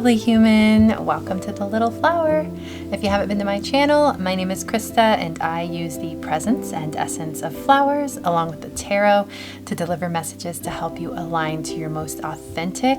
lovely human. Welcome to the Little Flower. If you haven't been to my channel, my name is Krista and I use the presence and essence of flowers along with the tarot to deliver messages to help you align to your most authentic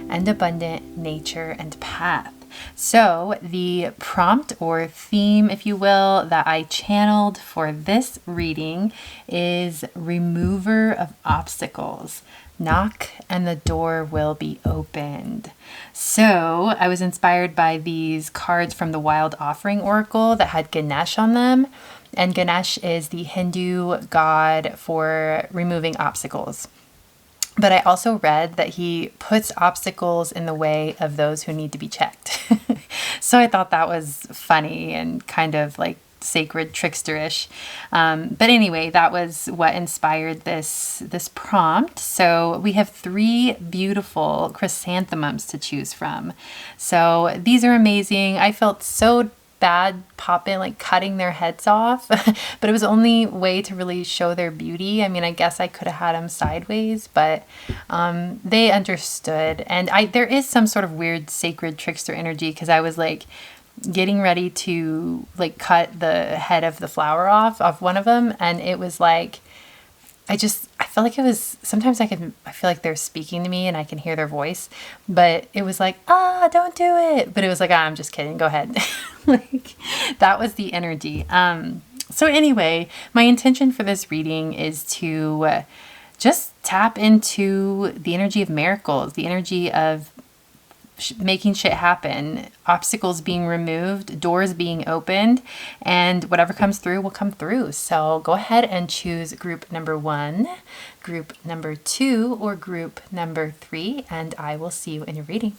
and abundant nature and path. So the prompt or theme, if you will, that I channeled for this reading is remover of obstacles. Knock and the door will be opened. So I was inspired by these cards from the Wild Offering Oracle that had Ganesh on them. And Ganesh is the Hindu god for removing obstacles. But I also read that he puts obstacles in the way of those who need to be checked. So I thought that was funny and kind of like sacred tricksterish. But anyway, that was what inspired this prompt. So we have 3 beautiful chrysanthemums to choose from. So these are amazing. I felt so bad popping, like cutting their heads off, but it was the only way to really show their beauty. I mean, I guess I could have had them sideways, but they understood. And there is some sort of weird sacred trickster energy because I was like getting ready to like cut the head of the flower off one of them, and it was like I felt like it was, sometimes I feel like they're speaking to me and I can hear their voice, but it was like, don't do it. But it was like, I'm just kidding. Go ahead. Like that was the energy. So anyway, my intention for this reading is to just tap into the energy of miracles, the energy of making shit happen, obstacles being removed, doors being opened, and whatever comes through will come through. So go ahead and choose group number 1, group number 2, or group number 3, and I will see you in your reading.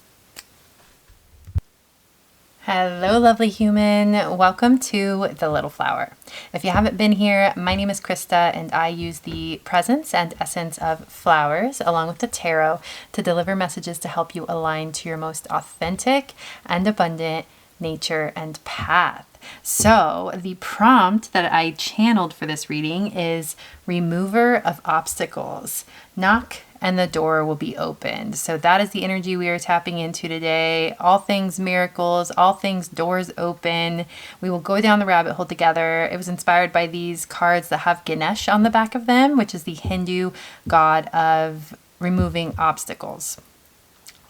Hello, lovely human. Welcome to the Little Flower. If you haven't been here, my name is Krista and I use the presence and essence of flowers along with the tarot to deliver messages to help you align to your most authentic and abundant nature and path. So the prompt that I channeled for this reading is remover of obstacles. Knock and the door will be opened. So that is the energy we are tapping into today. All things miracles, all things doors open. We will go down the rabbit hole together. It was inspired by these cards that have Ganesh on the back of them, which is the Hindu god of removing obstacles.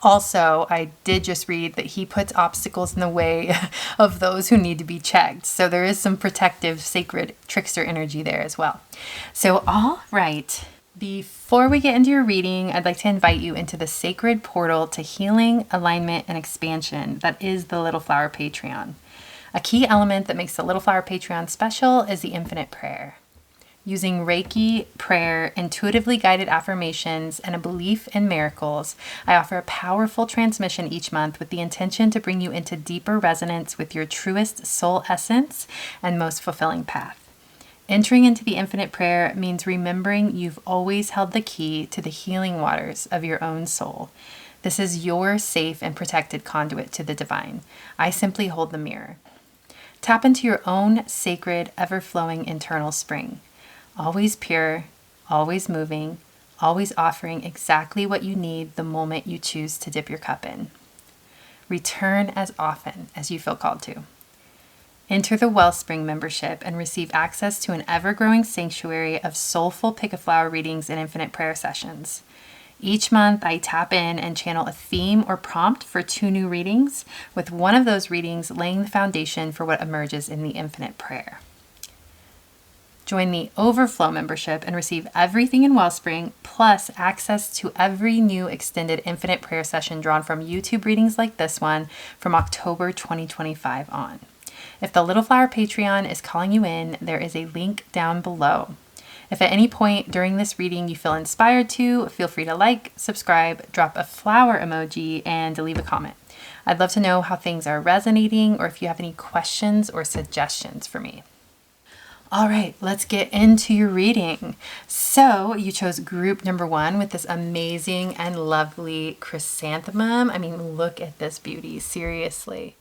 Also, I did just read that he puts obstacles in the way of those who need to be checked. So there is some protective, sacred trickster energy there as well. So, all right. Before we get into your reading, I'd like to invite you into the sacred portal to healing, alignment, and expansion that is the Little Flower Patreon. A key element that makes the Little Flower Patreon special is the infinite prayer. Using Reiki, prayer, intuitively guided affirmations, and a belief in miracles, I offer a powerful transmission each month with the intention to bring you into deeper resonance with your truest soul essence and most fulfilling path. Entering into the infinite prayer means remembering you've always held the key to the healing waters of your own soul. This is your safe and protected conduit to the divine. I simply hold the mirror. Tap into your own sacred, ever-flowing internal spring. Always pure, always moving, always offering exactly what you need the moment you choose to dip your cup in. Return as often as you feel called to. Enter the Wellspring membership and receive access to an ever-growing sanctuary of soulful pick-a-flower readings and infinite prayer sessions. Each month, I tap in and channel a theme or prompt for 2 new readings, with one of those readings laying the foundation for what emerges in the infinite prayer. Join the Overflow membership and receive everything in Wellspring, plus access to every new extended infinite prayer session drawn from YouTube readings like this one from October 2025 on. If the Little Flower Patreon is calling you in, there is a link down below. If at any point during this reading you feel inspired to, feel free to like, subscribe, drop a flower emoji, and leave a comment. I'd love to know how things are resonating or if you have any questions or suggestions for me. All right, let's get into your reading. So you chose group number 1 with this amazing and lovely chrysanthemum. I mean, look at this beauty, seriously.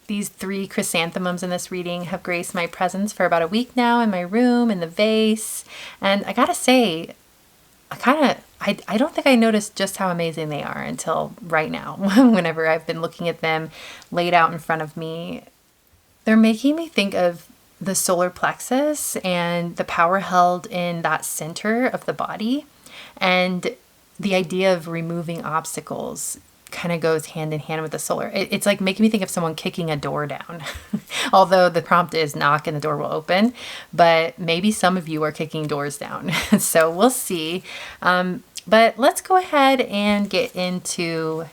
These 3 chrysanthemums in this reading have graced my presence for about a week now in my room, in the vase. And I gotta say, I kind of I don't think I noticed just how amazing they are until right now, whenever I've been looking at them laid out in front of me. They're making me think of the solar plexus and the power held in that center of the body. And the idea of removing obstacles kind of goes hand in hand with the solar. It's like making me think of someone kicking a door down. Although the prompt is knock and the door will open, but maybe some of you are kicking doors down. So we'll see. But let's go ahead and get into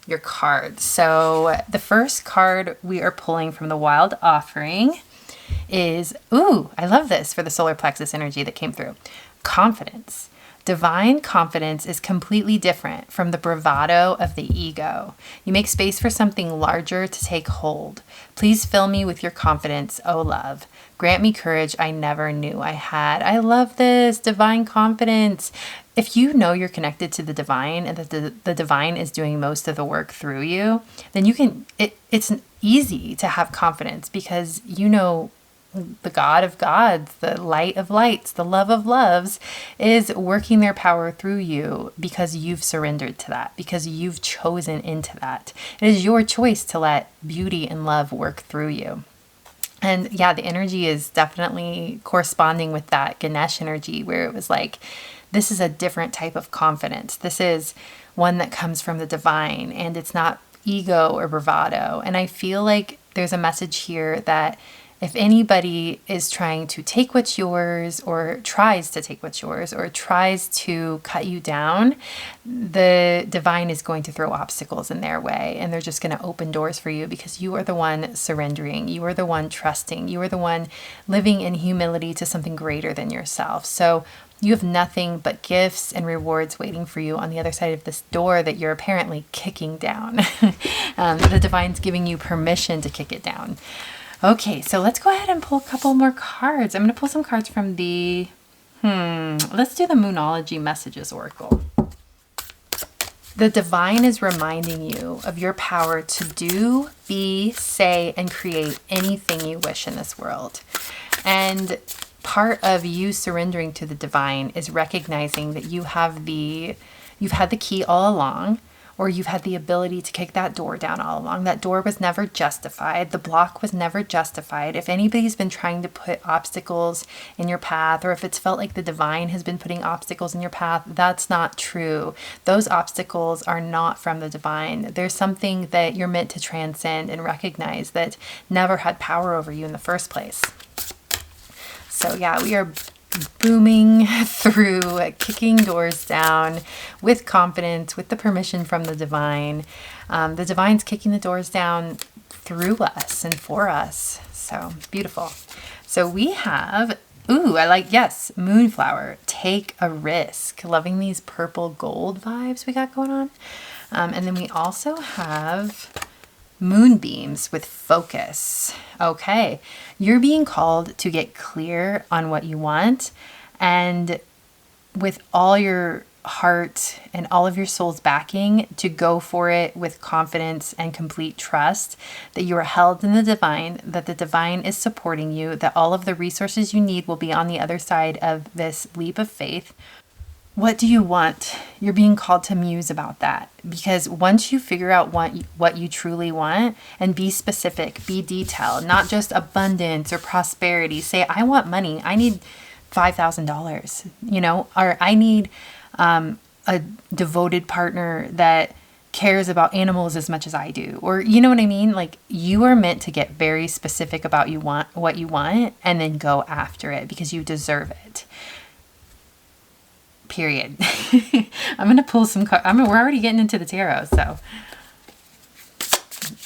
your cards. So the first card we are pulling from the Wild Offering is, ooh, I love this for the solar plexus energy that came through. Confidence. Divine confidence is completely different from the bravado of the ego. You make space for something larger to take hold. Please fill me with your confidence, O love. Grant me courage I never knew I had. I love this. Divine confidence. If you know you're connected to the divine and that the divine is doing most of the work through you, then you can, it's easy to have confidence because you know the God of gods, the light of lights, the love of loves is working their power through you because you've surrendered to that, because you've chosen into that. It is your choice to let beauty and love work through you. And yeah, the energy is definitely corresponding with that Ganesh energy where it was like, this is a different type of confidence. This is one that comes from the divine and it's not ego or bravado. And I feel like there's a message here that if anybody is trying to take what's yours or tries to take what's yours or tries to cut you down, the divine is going to throw obstacles in their way and they're just going to open doors for you because you are the one surrendering. You are the one trusting. You are the one living in humility to something greater than yourself. So you have nothing but gifts and rewards waiting for you on the other side of this door that you're apparently kicking down. The divine's giving you permission to kick it down. Okay, so let's go ahead and pull a couple more cards. I'm going to pull some cards from the, let's do the Moonology Messages Oracle. The divine is reminding you of your power to do, be, say, and create anything you wish in this world. And part of you surrendering to the divine is recognizing that you've had the key all along, or you've had the ability to kick that door down all along. That door was never justified. The block was never justified. If anybody's been trying to put obstacles in your path, or if it's felt like the divine has been putting obstacles in your path, that's not true. Those obstacles are not from the divine. There's something that you're meant to transcend and recognize that never had power over you in the first place. So yeah, we are booming through, kicking doors down with confidence, with the permission from the divine. The divine's kicking the doors down through us and for us. So beautiful. So we have, ooh, I like, yes, Moonflower, take a risk. Loving these purple gold vibes we got going on. And then we also have Moonbeams with focus. Okay, you're being called to get clear on what you want, and with all your heart and all of your soul's backing, to go for it with confidence and complete trust that you are held in the divine, that the divine is supporting you, that all of the resources you need will be on the other side of this leap of faith. What do you want? You're being called to muse about that, because once you figure out what you truly want, and be specific, be detailed, not just abundance or prosperity. Say, I want money. I need $5,000, or I need a devoted partner that cares about animals as much as I do, or you know what I mean? Like, you are meant to get very specific about what you want and then go after it because you deserve it. Period. I'm going to pull some cards. We're already getting into the tarot, so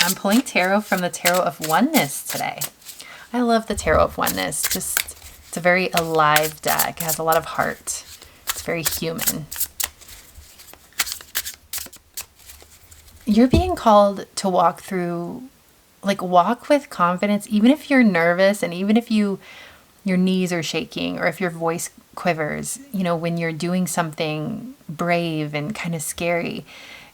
I'm pulling tarot from the Tarot of Oneness today. I love the Tarot of Oneness. It's a very alive deck. It has a lot of heart. It's very human. You're being called to walk with confidence, even if you're nervous and even if your knees are shaking or if your voice quivers, when you're doing something brave and kind of scary.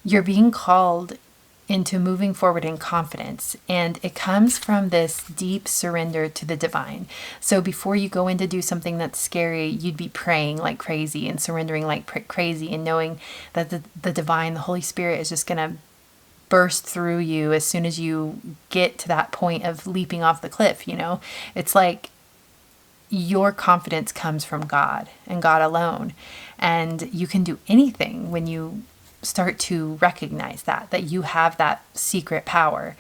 You're being called into moving forward in confidence. And it comes from this deep surrender to the divine. So before you go in to do something that's scary, you'd be praying like crazy and surrendering like crazy, and knowing that the divine, the Holy Spirit, is just going to burst through you as soon as you get to that point of leaping off the cliff. It's like your confidence comes from God and God alone. And you can do anything when you start to recognize that you have that secret power,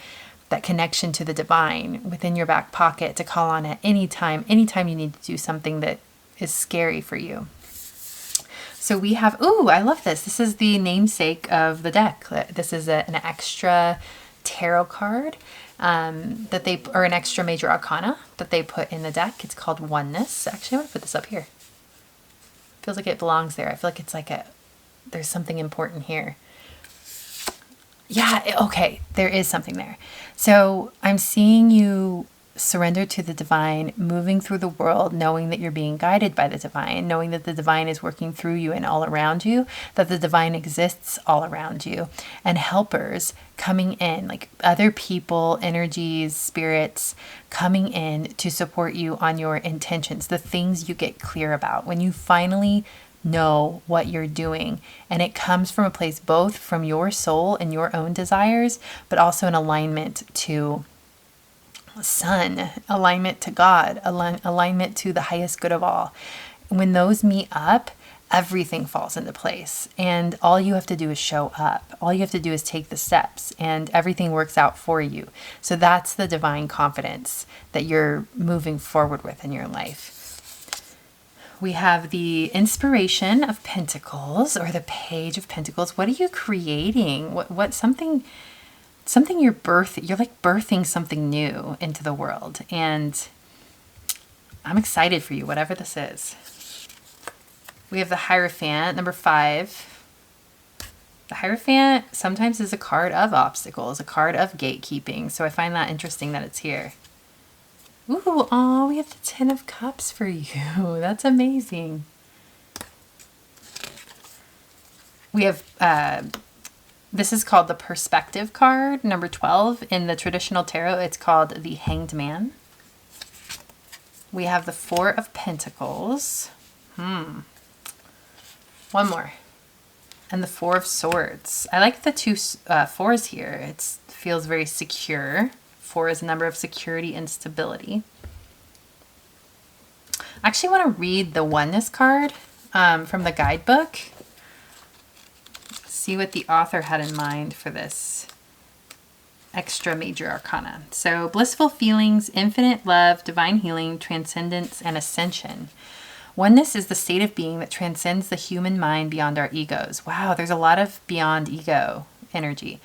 that connection to the divine within your back pocket to call on at any time you need to do something that is scary for you. So we have, I love this. This is the namesake of the deck. This is an extra tarot card or an extra major arcana that they put in the deck. It's called Oneness. Actually, I'm going to put this up here. Feels like it belongs there. I feel like it's like there's something important here. Yeah, okay, there is something there. So I'm seeing you surrender to the divine, moving through the world, knowing that you're being guided by the divine, knowing that the divine is working through you and all around you, that the divine exists all around you, and helpers coming in, like other people, energies, spirits coming in to support you on your intentions, the things you get clear about. When you finally know what you're doing, and it comes from a place both from your soul and your own desires, but also in alignment to Sun, alignment to God, alignment to the highest good of all. When those meet up, everything falls into place, and all you have to do is show up. All you have to do is take the steps, and everything works out for you. So that's the divine confidence that you're moving forward with in your life. We have the Inspiration of Pentacles, or the Page of Pentacles. What are you creating? What something you're like birthing something new into the world. And I'm excited for you, whatever this is. We have the Hierophant, number 5. The Hierophant sometimes is a card of obstacles, a card of gatekeeping. So I find that interesting that it's here. Ooh, we have the Ten of Cups for you. That's amazing. We have, this is called the Perspective card, number 12. In the traditional tarot, it's called the Hanged Man. We have the Four of Pentacles. One more. And the Four of Swords. I like the two fours here. It feels very secure. 4 is a number of security and stability. I actually want to read the Oneness card from the guidebook. See what the author had in mind for this extra major arcana. So, blissful feelings, infinite love, divine healing, transcendence, and ascension. Oneness is the state of being that transcends the human mind beyond our egos. Wow, there's a lot of beyond ego energy.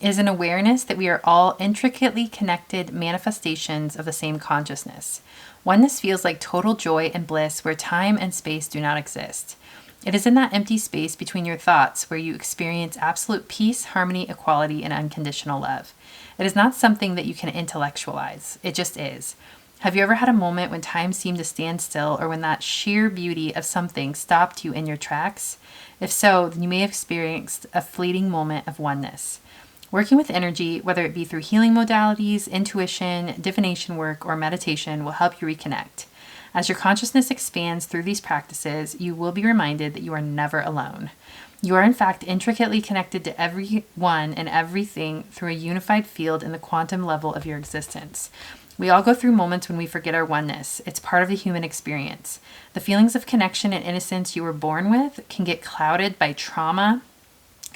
It is an awareness that we are all intricately connected manifestations of the same consciousness. Oneness feels like total joy and bliss where time and space do not exist. It is in that empty space between your thoughts where you experience absolute peace, harmony, equality, and unconditional love. It is not something that you can intellectualize. It just is. Have you ever had a moment when time seemed to stand still, or when that sheer beauty of something stopped you in your tracks? If so, then you may have experienced a fleeting moment of oneness. Working with energy, whether it be through healing modalities, intuition, divination work, or meditation, will help you reconnect. As your consciousness expands through these practices, you will be reminded that you are never alone. You are in fact intricately connected to everyone and everything through a unified field in the quantum level of your existence. We all go through moments when we forget our oneness. It's part of the human experience. The feelings of connection and innocence you were born with can get clouded by trauma,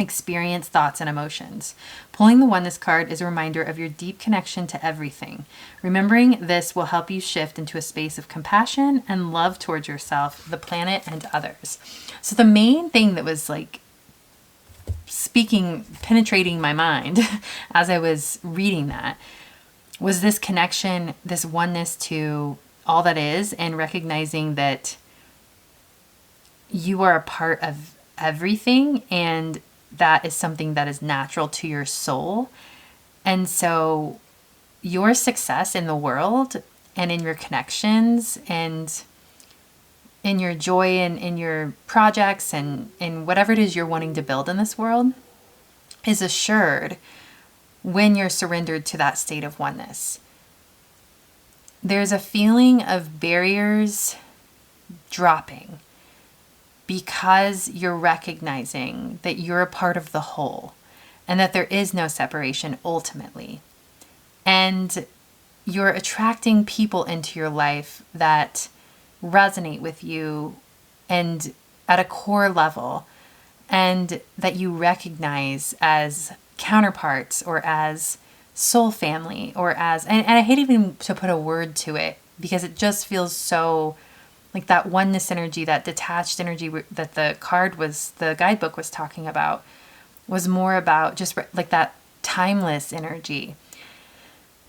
experience, thoughts, and emotions. Pulling the Oneness card is a reminder of your deep connection to everything. Remembering this will help you shift into a space of compassion and love towards yourself, the planet, and others. So the main thing that was like penetrating my mind as I was reading that was this connection, this oneness to all that is, and recognizing that you are a part of everything, and that is something that is natural to your soul. And so your success in the world and in your connections and in your joy and in your projects and in whatever it is you're wanting to build in this world is assured when you're surrendered to that state of oneness. There's a feeling of barriers dropping because you're recognizing that you're a part of the whole and that there is no separation ultimately. And you're attracting people into your life that resonate with you and at a core level, and that you recognize as counterparts or as soul family or as, and I hate even to put a word to it because it just feels so like that oneness energy, that detached energy that the guidebook was talking about was more about just like that timeless energy.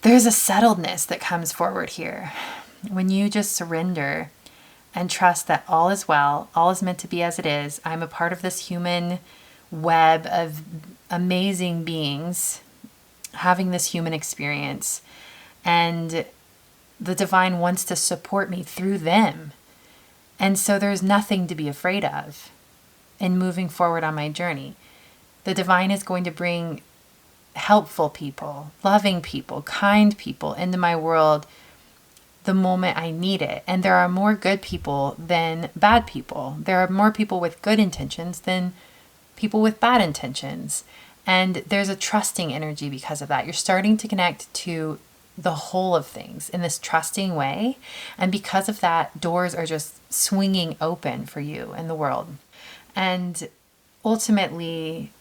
There's a settledness that comes forward here when you just surrender and trust that all is well, all is meant to be as it is. I'm a part of this human web of amazing beings having this human experience, and the divine wants to support me through them. And so there's nothing to be afraid of in moving forward on my journey. The divine is going to bring helpful people, loving people, kind people into my world the moment I need it. And there are more good people than bad people. There are more people with good intentions than people with bad intentions. And there's a trusting energy because of that. You're starting to connect to the whole of things in this trusting way. And because of that, doors are just swinging open for you in the world. And ultimately,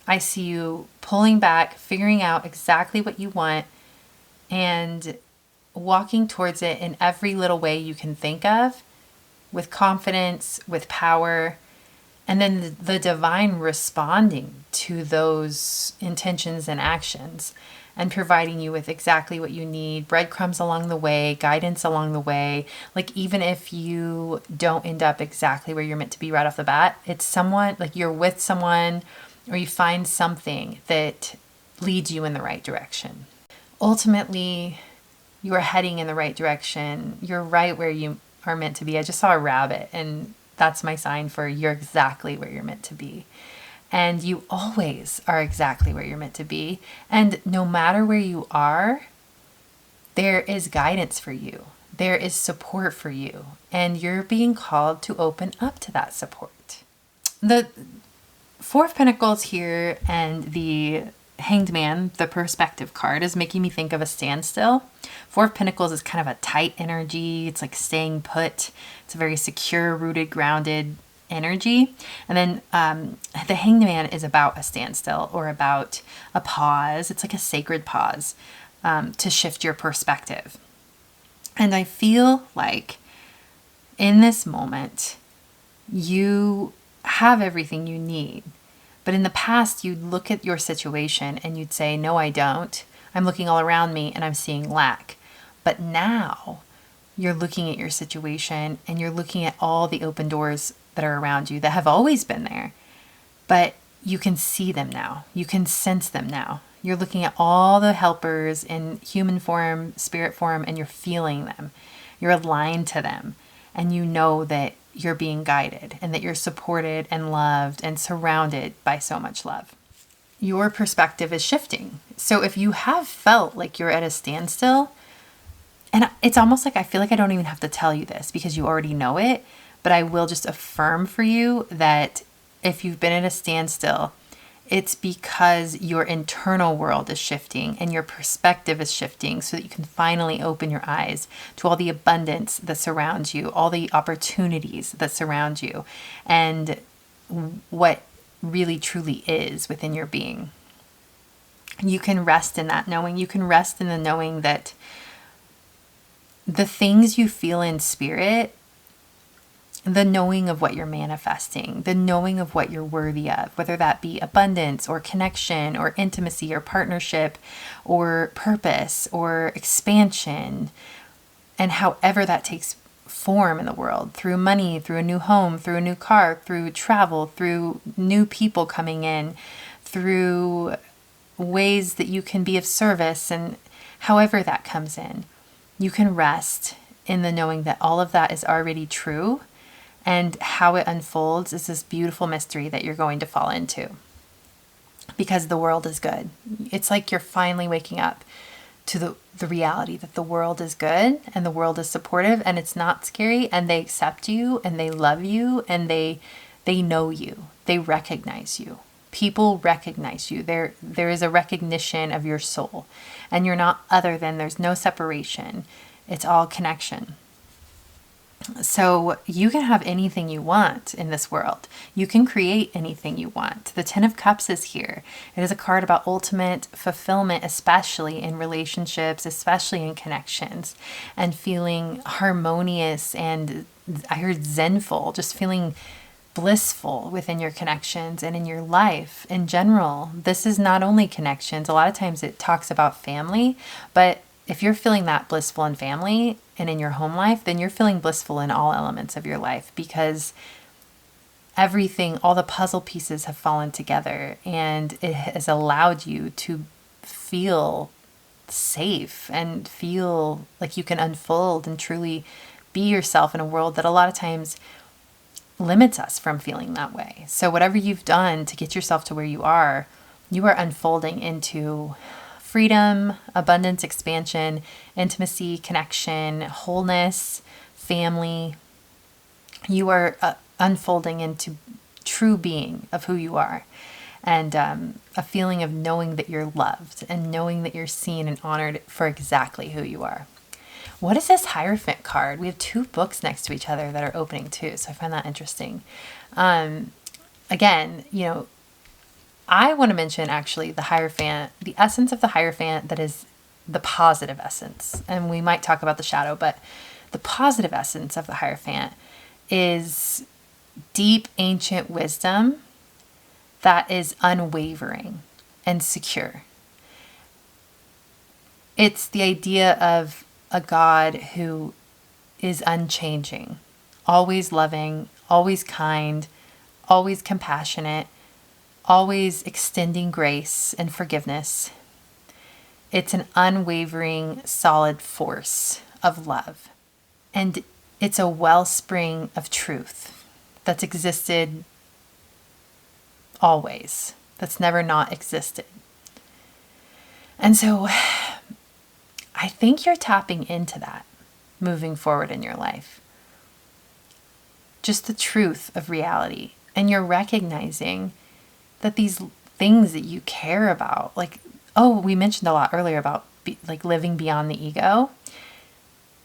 I see you pulling back, figuring out exactly what you want, and walking towards it in every little way you can think of, with confidence, with power, and then the divine responding to those intentions and actions and providing you with exactly what you need, breadcrumbs along the way, guidance along the way. Like, even if you don't end up exactly where you're meant to be right off the bat, it's someone, like you're with someone or you find something that leads you in the right direction. Ultimately, you are heading in the right direction. You're right where you are meant to be. I just saw a rabbit, and that's my sign for you're exactly where you're meant to be. And you always are exactly where you're meant to be. And no matter where you are, there is guidance for you. There is support for you. And you're being called to open up to that support. The Four of Pentacles here and the Hanged Man, the perspective card, is making me think of a standstill. Four of Pentacles is kind of a tight energy. It's like staying put. It's a very secure, rooted, grounded energy. And then the Hanged Man is about a standstill or about a pause. It's like a sacred pause to shift your perspective. And I feel like in this moment, you have everything you need. But in the past, you'd look at your situation and you'd say, no, I don't. I'm looking all around me and I'm seeing lack. But now you're looking at your situation and you're looking at all the open doors that are around you that have always been there. But you can see them now. You can sense them now. You're looking at all the helpers in human form, spirit form, and you're feeling them. You're aligned to them. And you know that you're being guided and that you're supported and loved and surrounded by so much love. Your perspective is shifting. So if you have felt like you're at a standstill, and it's almost like I feel like I don't even have to tell you this because you already know it, but I will just affirm for you that if you've been at a standstill, it's because your internal world is shifting and your perspective is shifting so that you can finally open your eyes to all the abundance that surrounds you, all the opportunities that surround you, and what really truly is within your being. You can rest in that knowing. You can rest in the knowing that the things you feel in spirit, the knowing of what you're manifesting, the knowing of what you're worthy of, whether that be abundance or connection or intimacy or partnership or purpose or expansion, and however that takes form in the world, through money, through a new home, through a new car, through travel, through new people coming in, through ways that you can be of service, and however that comes in, you can rest in the knowing that all of that is already true. And how it unfolds is this beautiful mystery that you're going to fall into. because the world is good. It's like you're finally waking up to the reality that the world is good and the world is supportive and it's not scary, and they accept you and they love you and they know you. They recognize you. People recognize you. There is a recognition of your soul, and you're not other than. There's no separation. It's all connection. So you can have anything you want in this world. You can create anything you want. The Ten of Cups is here. It is a card about ultimate fulfillment, especially in relationships, especially in connections, and feeling harmonious and, I heard, zenful, just feeling blissful within your connections and in your life in general. This is not only connections. A lot of times it talks about family, but if you're feeling that blissful in family and in your home life, then you're feeling blissful in all elements of your life, because everything, all the puzzle pieces have fallen together, and it has allowed you to feel safe and feel like you can unfold and truly be yourself in a world that a lot of times limits us from feeling that way. So whatever you've done to get yourself to where you are unfolding into freedom, abundance, expansion, intimacy, connection, wholeness, family. You are unfolding into true being of who you are, and a feeling of knowing that you're loved and knowing that you're seen and honored for exactly who you are. What is this Hierophant card? We have two books next to each other that are opening too, so I find that interesting. Again, I want to mention actually the Hierophant, the essence of the Hierophant that is the positive essence. And we might talk about the shadow, but the positive essence of the Hierophant is deep ancient wisdom that is unwavering and secure. It's the idea of a God who is unchanging, always loving, always kind, always compassionate, always extending grace and forgiveness. It's an unwavering, solid force of love. And it's a wellspring of truth that's existed always, that's never not existed. And so I think you're tapping into that moving forward in your life. Just the truth of reality. And you're recognizing that these things that you care about, like, we mentioned a lot earlier about living beyond the ego.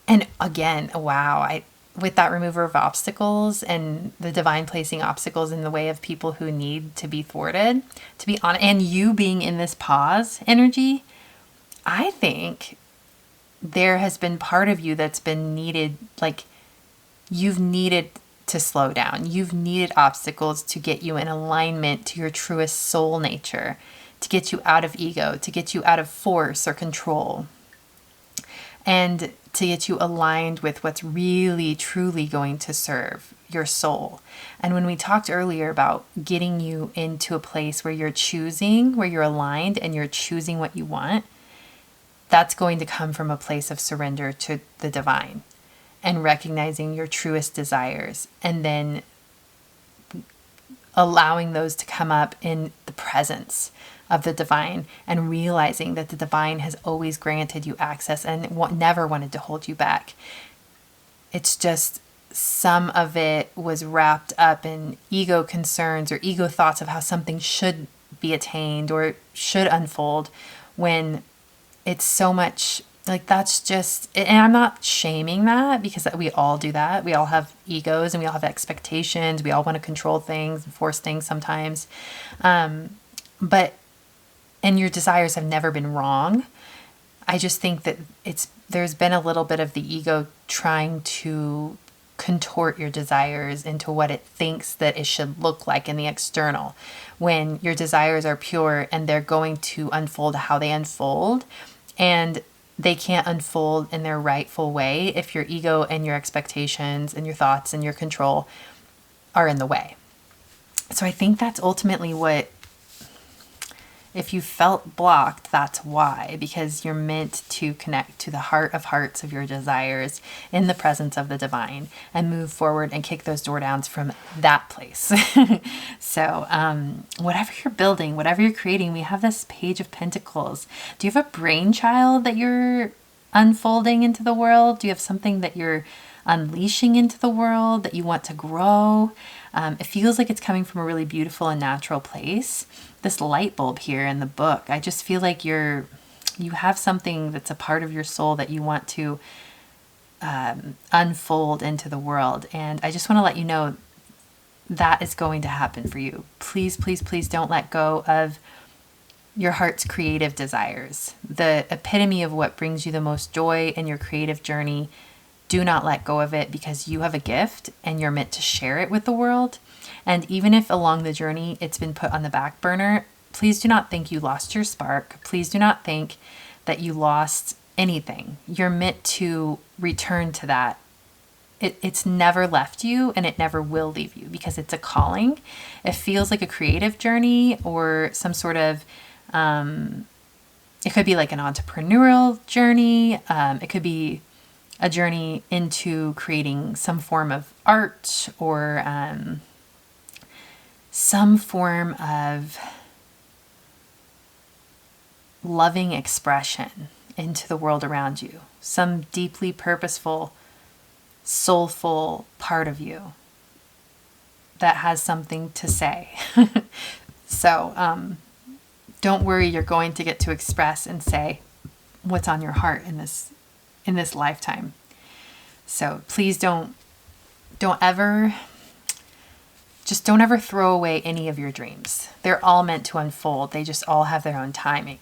And again, with that remover of obstacles and the divine placing obstacles in the way of people who need to be thwarted, to be honest, and you being in this pause energy, I think there has been part of you that's been needed, you've needed to slow down. You've needed obstacles to get you in alignment to your truest soul nature, to get you out of ego, to get you out of force or control, and to get you aligned with what's really, truly going to serve your soul. And when we talked earlier about getting you into a place where you're choosing, where you're aligned and you're choosing what you want, that's going to come from a place of surrender to the divine and recognizing your truest desires, and then allowing those to come up in the presence of the divine, and realizing that the divine has always granted you access and never wanted to hold you back. It's just some of it was wrapped up in ego concerns or ego thoughts of how something should be attained or should unfold, when it's so much that's just, and I'm not shaming that, because we all do that. We all have egos and we all have expectations. We all want to control things and force things sometimes. And your desires have never been wrong. I just think that there's been a little bit of the ego trying to contort your desires into what it thinks that it should look like in the external, when your desires are pure and they're going to unfold how they unfold. And they can't unfold in their rightful way if your ego and your expectations and your thoughts and your control are in the way. So I think that's ultimately what If you felt blocked, that's why, because you're meant to connect to the heart of hearts of your desires in the presence of the divine and move forward and kick those door downs from that place. So, whatever you're building, whatever you're creating, we have this Page of Pentacles. Do you have a brainchild that you're unfolding into the world? Do you have something that you're unleashing into the world that you want to grow? It feels like it's coming from a really beautiful and natural place. This light bulb here in the book, I just feel like you have something that's a part of your soul that you want to unfold into the world. And I just want to let you know that is going to happen for you. Please, please, please don't let go of your heart's creative desires. The epitome of what brings you the most joy in your creative journey. Do not let go of it, because you have a gift and you're meant to share it with the world. And even if along the journey it's been put on the back burner, please do not think you lost your spark. Please do not think that you lost anything. You're meant to return to that. It's never left you, and it never will leave you, because it's a calling. It feels like a creative journey or some sort of, it could be like an entrepreneurial journey. It could be a journey into creating some form of art or some form of loving expression into the world around you. Some deeply purposeful, soulful part of you that has something to say. So don't worry, you're going to get to express and say what's on your heart in this lifetime. So please don't ever throw away any of your dreams. They're all meant to unfold. They just all have their own timing.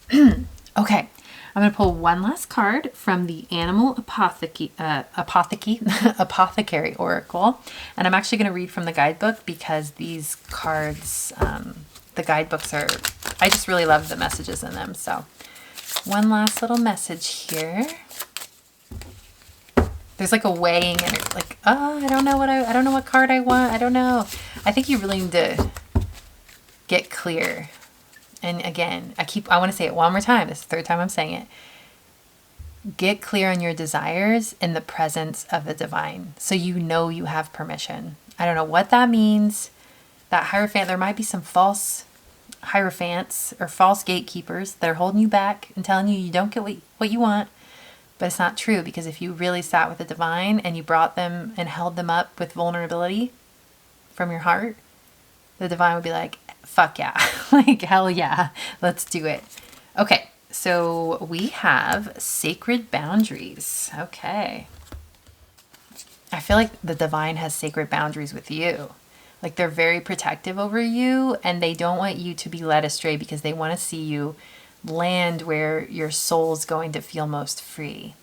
Okay, I'm going to pull one last card from the Animal Apothecary Oracle. And I'm actually going to read from the guidebook, because these cards, the guidebooks I just really love the messages in them. So one last little message here. There's like a weighing, and it's like, oh, I don't know what card I want. I don't know. I think you really need to get clear. And again, I want to say it one more time. This is the third time I'm saying it. Get clear on your desires in the presence of the divine, so you know you have permission. I don't know what that means. That Hierophant, there might be some false Hierophants or false gatekeepers that are holding you back and telling you don't get what you want. But it's not true, because if you really sat with the divine and you brought them and held them up with vulnerability from your heart, the divine would be like, fuck yeah, like hell yeah, let's do it. Okay, so we have sacred boundaries. Okay. I feel like the divine has sacred boundaries with you. Like they're very protective over you, and they don't want you to be led astray, because they want to see you land where your soul's going to feel most free.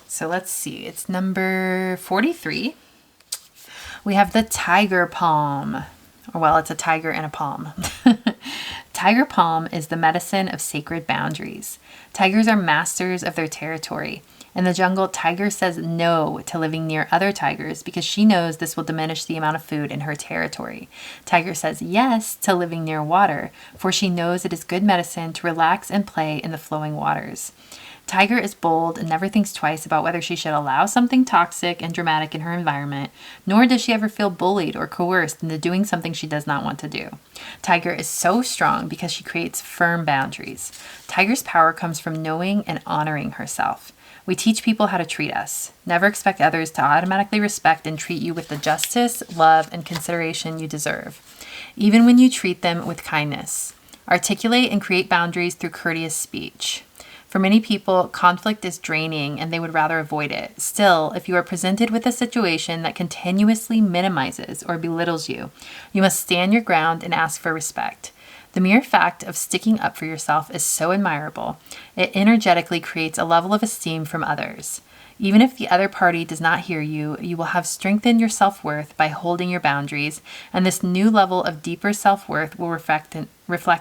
So let's see. It's number 43. We have the tiger palm. Or well, it's a tiger and a palm. Tiger palm is the medicine of sacred boundaries. Tigers are masters of their territory. In the jungle, Tiger says no to living near other tigers because she knows this will diminish the amount of food in her territory. Tiger says yes to living near water, for she knows it is good medicine to relax and play in the flowing waters. Tiger is bold and never thinks twice about whether she should allow something toxic and dramatic in her environment, nor does she ever feel bullied or coerced into doing something she does not want to do. Tiger is so strong because she creates firm boundaries. Tiger's power comes from knowing and honoring herself. We teach people how to treat us. Never expect others to automatically respect and treat you with the justice, love, and consideration you deserve, even when you treat them with kindness. Articulate and create boundaries through courteous speech. For many people, conflict is draining and they would rather avoid it. Still, if you are presented with a situation that continuously minimizes or belittles you, you must stand your ground and ask for respect. The mere fact of sticking up for yourself is so admirable. It energetically creates a level of esteem from others. Even if the other party does not hear you, you will have strengthened your self-worth by holding your boundaries, and this new level of deeper self-worth will reflect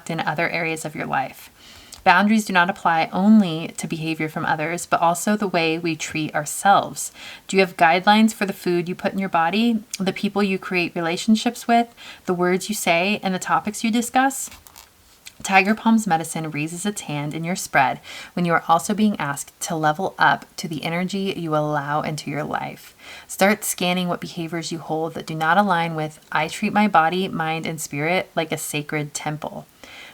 in other areas of your life. Boundaries do not apply only to behavior from others, but also the way we treat ourselves. Do you have guidelines for the food you put in your body, the people you create relationships with, the words you say, and the topics you discuss? Tiger Palm's medicine raises its hand in your spread when you are also being asked to level up to the energy you allow into your life. Start scanning what behaviors you hold that do not align with "I treat my body, mind, and spirit like a sacred temple."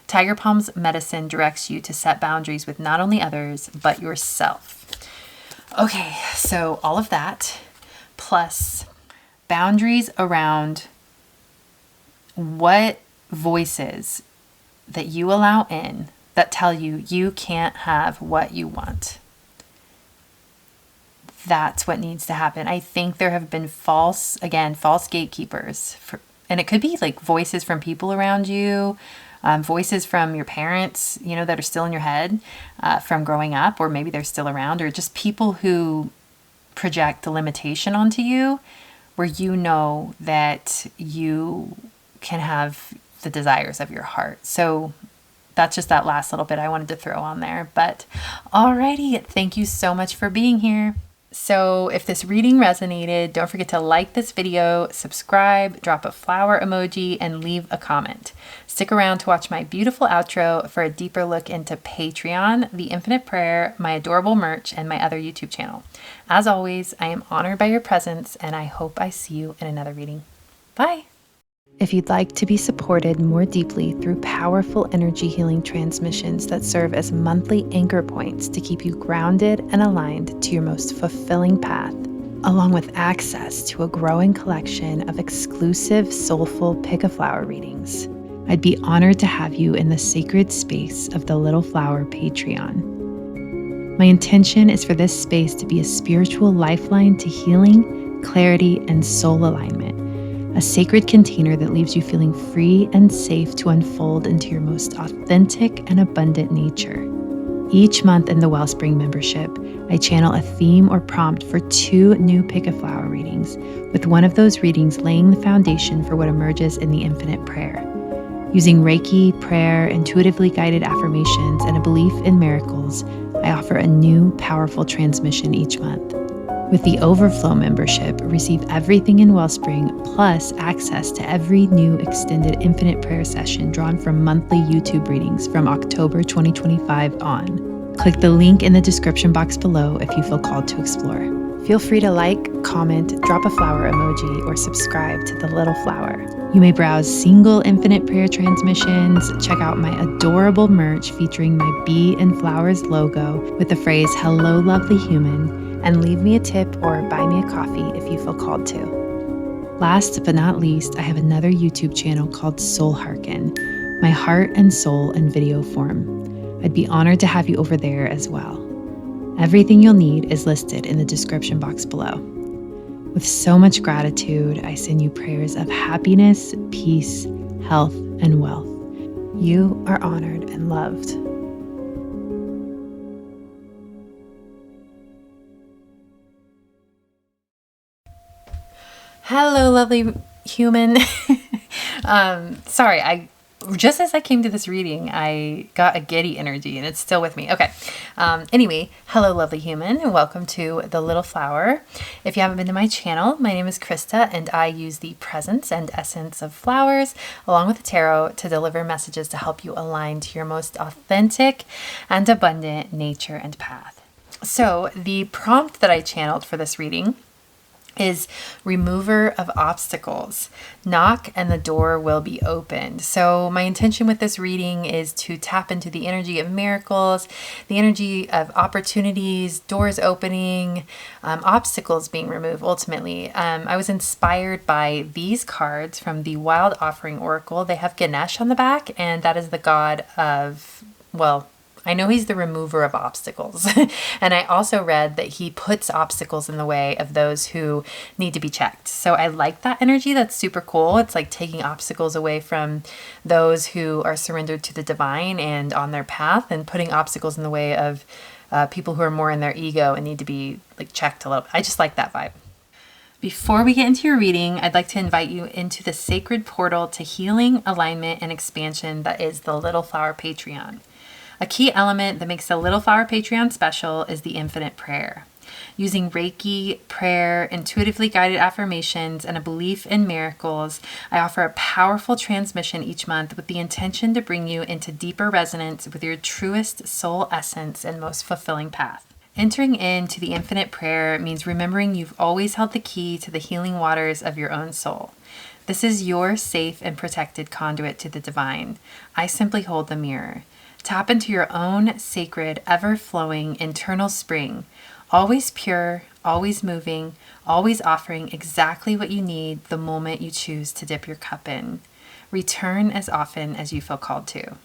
Tiger Palm's medicine directs you to set boundaries with not only others, but yourself. Okay, so all of that, plus boundaries around what voices that you allow in that tell you you can't have what you want. That's what needs to happen. I think there have been false gatekeepers. And it could be like voices from people around you, voices from your parents, that are still in your head from growing up, or maybe they're still around, or just people who project a limitation onto you where you know that you can have the desires of your heart. So that's just that last little bit I wanted to throw on there. But alrighty, thank you so much for being here. So if this reading resonated, don't forget to like this video, subscribe, drop a flower emoji, and leave a comment. Stick around to watch my beautiful outro for a deeper look into Patreon, the Infinite Prayer, my adorable merch, and my other YouTube channel. As always, I am honored by your presence, and I hope I see you in another reading. Bye! If you'd like to be supported more deeply through powerful energy healing transmissions that serve as monthly anchor points to keep you grounded and aligned to your most fulfilling path, along with access to a growing collection of exclusive soulful pick a flower readings, I'd be honored to have you in the sacred space of the Little Flower Patreon. My intention is for this space to be a spiritual lifeline to healing, clarity, and soul alignment. A sacred container that leaves you feeling free and safe to unfold into your most authentic and abundant nature. Each month in the Wellspring membership, I channel a theme or prompt for 2 new Pick a Flower readings, with one of those readings laying the foundation for what emerges in the Infinite Prayer. Using Reiki, prayer, intuitively guided affirmations, and a belief in miracles, I offer a new, powerful transmission each month. With the Overflow membership, receive everything in Wellspring, plus access to every new extended Infinite Prayer session drawn from monthly YouTube readings from October 2025 on. Click the link in the description box below if you feel called to explore. Feel free to like, comment, drop a flower emoji, or subscribe to The Little Flower. You may browse single Infinite Prayer transmissions, check out my adorable merch featuring my bee and flowers logo with the phrase "Hello, lovely human," and leave me a tip or buy me a coffee if you feel called to. Last but not least, I have another YouTube channel called Soul Hearken, my heart and soul in video form. I'd be honored to have you over there as well. Everything you'll need is listed in the description box below. With so much gratitude, I send you prayers of happiness, peace, health, and wealth. You are honored and loved. Hello, lovely human. Sorry, just as I came to this reading, I got a giddy energy and it's still with me. Okay. Anyway, hello, lovely human, and welcome to The Little Flower. If you haven't been to my channel, my name is Krista, and I use the presence and essence of flowers along with the tarot to deliver messages to help you align to your most authentic and abundant nature and path. So the prompt that I channeled for this reading is remover of obstacles. Knock and the door will be opened. So my intention with this reading is to tap into the energy of miracles, the energy of opportunities, doors opening, obstacles being removed ultimately. I was inspired by these cards from the Wild Offering Oracle. They have Ganesh on the back, and that is the god of, well, I know he's the remover of obstacles. And I also read that he puts obstacles in the way of those who need to be checked. So I like that energy. That's super cool. It's like taking obstacles away from those who are surrendered to the divine and on their path, and putting obstacles in the way of people who are more in their ego and need to be like checked a little. I just like that vibe. Before we get into your reading, I'd like to invite you into the sacred portal to healing, alignment, and expansion that is the Little Flower Patreon. A key element that makes the Little Flower Patreon special is the Infinite Prayer. Using Reiki, prayer, intuitively guided affirmations, and a belief in miracles, I offer a powerful transmission each month with the intention to bring you into deeper resonance with your truest soul essence and most fulfilling path. Entering into the infinite prayer means remembering you've always held the key to the healing waters of your own soul. This is your safe and protected conduit to the divine. I simply hold the mirror. Tap into your own sacred, ever-flowing internal spring, always pure, always moving, always offering exactly what you need the moment you choose to dip your cup in. Return as often as you feel called to.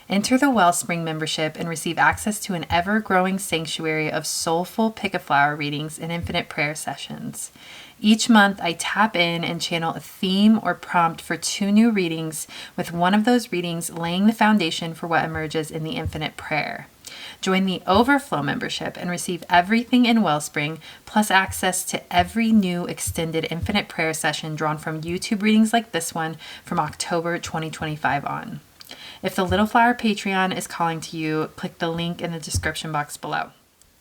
Enter the Wellspring membership and receive access to an ever-growing sanctuary of soulful pick-a-flower readings and infinite prayer sessions. Each month, I tap in and channel a theme or prompt for 2 new readings, with one of those readings laying the foundation for what emerges in the infinite prayer. Join the Overflow membership and receive everything in Wellspring, plus access to every new extended infinite prayer session drawn from YouTube readings like this one from October 2025 on. If the Little Flower Patreon is calling to you, click the link in the description box below.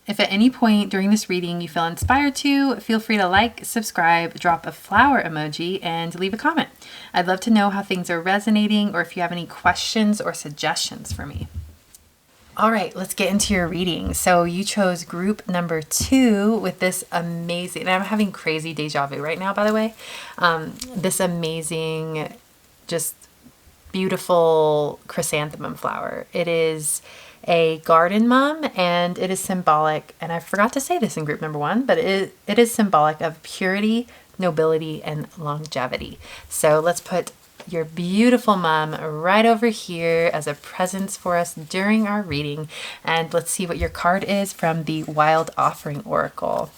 If at any point during this reading you feel inspired to, feel free to like, subscribe, drop a flower emoji, and leave a comment. I'd love to know how things are resonating or if you have any questions or suggestions for me. All right, let's get into your reading. So you chose group number 2 with this amazing, and I'm having crazy deja vu right now, by the way. This amazing, just beautiful chrysanthemum flower. It is a garden mum, and it is symbolic, and I forgot to say this in group number 1, but it is symbolic of purity, nobility, and longevity. So let's put your beautiful mom right over here as a presence for us during our reading, and let's see what your card is from the Wild Offering Oracle.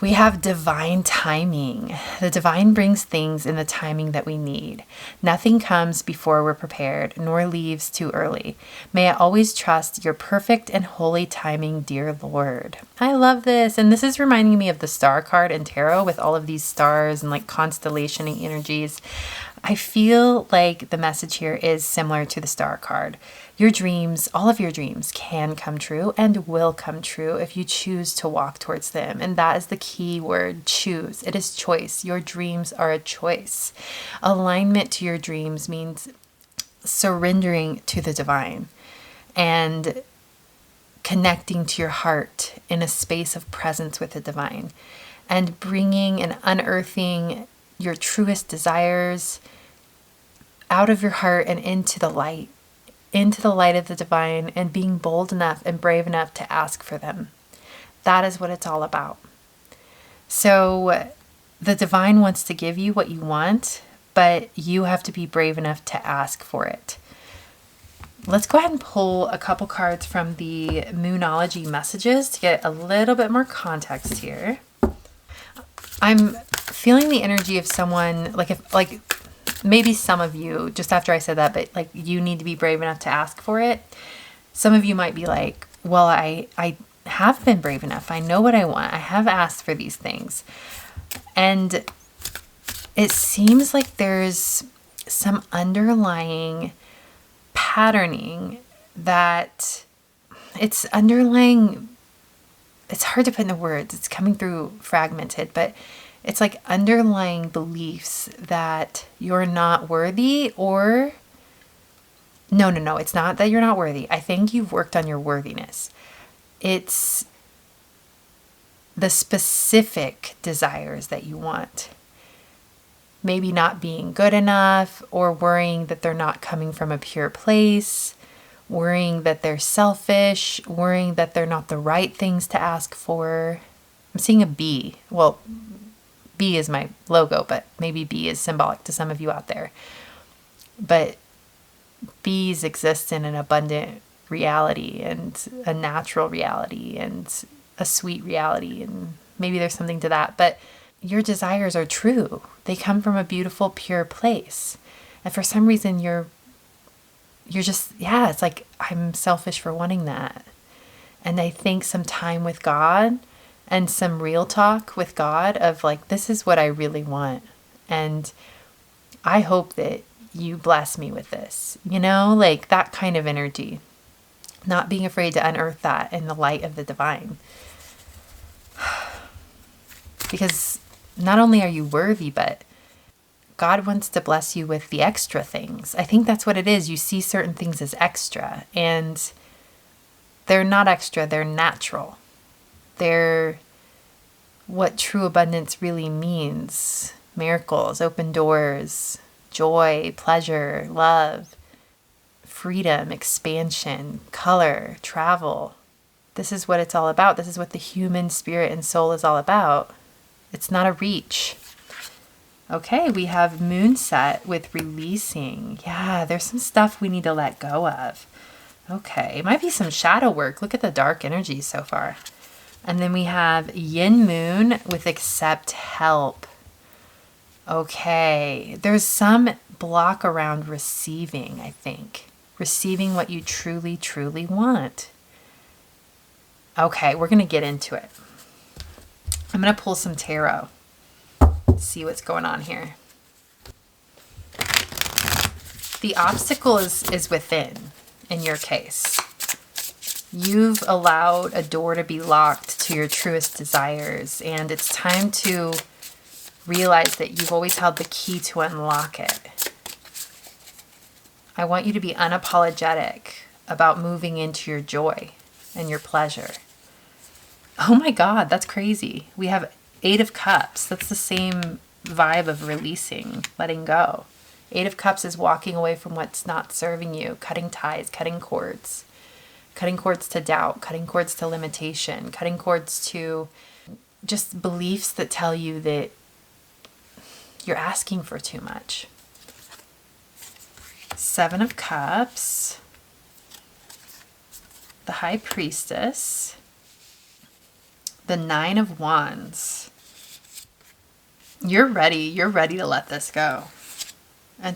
We have divine timing. The divine brings things in the timing that we need. Nothing comes before we're prepared, nor leaves too early. May I always trust your perfect and holy timing, dear Lord. I love this. And this is reminding me of the star card in tarot with all of these stars and like constellation energies. I feel like the message here is similar to the star card. Your dreams, all of your dreams can come true and will come true if you choose to walk towards them. And that is the key word, choose. It is choice. Your dreams are a choice. Alignment to your dreams means surrendering to the divine and connecting to your heart in a space of presence with the divine and bringing and unearthing your truest desires out of your heart and into the light of the divine, and being bold enough and brave enough to ask for them. That is what it's all about. So the divine wants to give you what you want, but you have to be brave enough to ask for it. Let's go ahead and pull a couple cards from the Moonology messages to get a little bit more context here. I'm feeling the energy of someone, maybe some of you, just after I said that, but like you need to be brave enough to ask for it. Some of you might be like, well, I have been brave enough. I know what I want. I have asked for these things. And it seems like there's some underlying patterning that it's underlying. It's hard to put into words. It's coming through fragmented, but it's like underlying beliefs that you're not worthy, or no, it's not that you're not worthy. I think you've worked on your worthiness. It's the specific desires that you want. Maybe not being good enough, or worrying that they're not coming from a pure place, worrying that they're selfish, worrying that they're not the right things to ask for. I'm seeing a bee. Well, B is my logo, but maybe B is symbolic to some of you out there. But bees exist in an abundant reality and a natural reality and a sweet reality, and maybe there's something to that. But your desires are true. They come from a beautiful, pure place. And for some reason you're just, it's like, I'm selfish for wanting that. And I think some time with God and some real talk with God of like, this is what I really want. And I hope that you bless me with this, like that kind of energy, not being afraid to unearth that in the light of the divine. Because not only are you worthy, but God wants to bless you with the extra things. I think that's what it is. You see certain things as extra, and they're not extra, they're natural. They're what true abundance really means. Miracles, open doors, joy, pleasure, love, freedom, expansion, color, travel. This is what it's all about. This is what the human spirit and soul is all about. It's not a reach. Okay, we have moonset with releasing. Yeah, there's some stuff we need to let go of. Okay, it might be some shadow work. Look at the dark energy so far. And then we have yin moon with accept help. Okay, there's some block around receiving, I think. Receiving what you truly, truly want. Okay, we're going to get into it. I'm going to pull some tarot. See what's going on here. The obstacle is within, in your case. You've allowed a door to be locked to your truest desires, and it's time to realize that you've always held the key to unlock it. I want you to be unapologetic about moving into your joy and your pleasure. Oh my God, that's crazy. We have 8 of Cups. That's the same vibe of releasing, letting go. 8 of Cups is walking away from what's not serving you, cutting ties, cutting cords to doubt, cutting cords to limitation, cutting cords to just beliefs that tell you that you're asking for too much. 7 of Cups, the High Priestess, the 9 of Wands. You're ready to let this go. And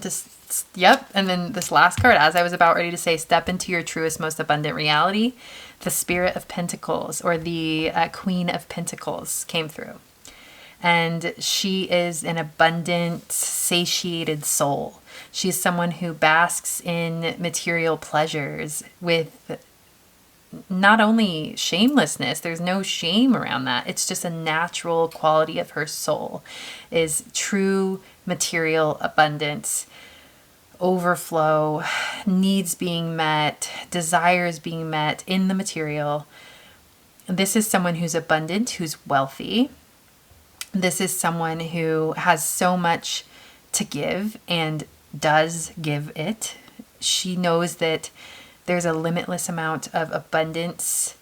and then this last card, as I was about ready to say, step into your truest, most abundant reality. The Spirit of Pentacles, or the Queen of Pentacles, came through. And she is an abundant, satiated soul. She's someone who basks in material pleasures with not only shamelessness, there's no shame around that. It's just a natural quality of her soul, is true material abundance, overflow, needs being met, desires being met in the material. This is someone who's abundant, who's wealthy. This is someone who has so much to give and does give it. She knows that there's a limitless amount of abundance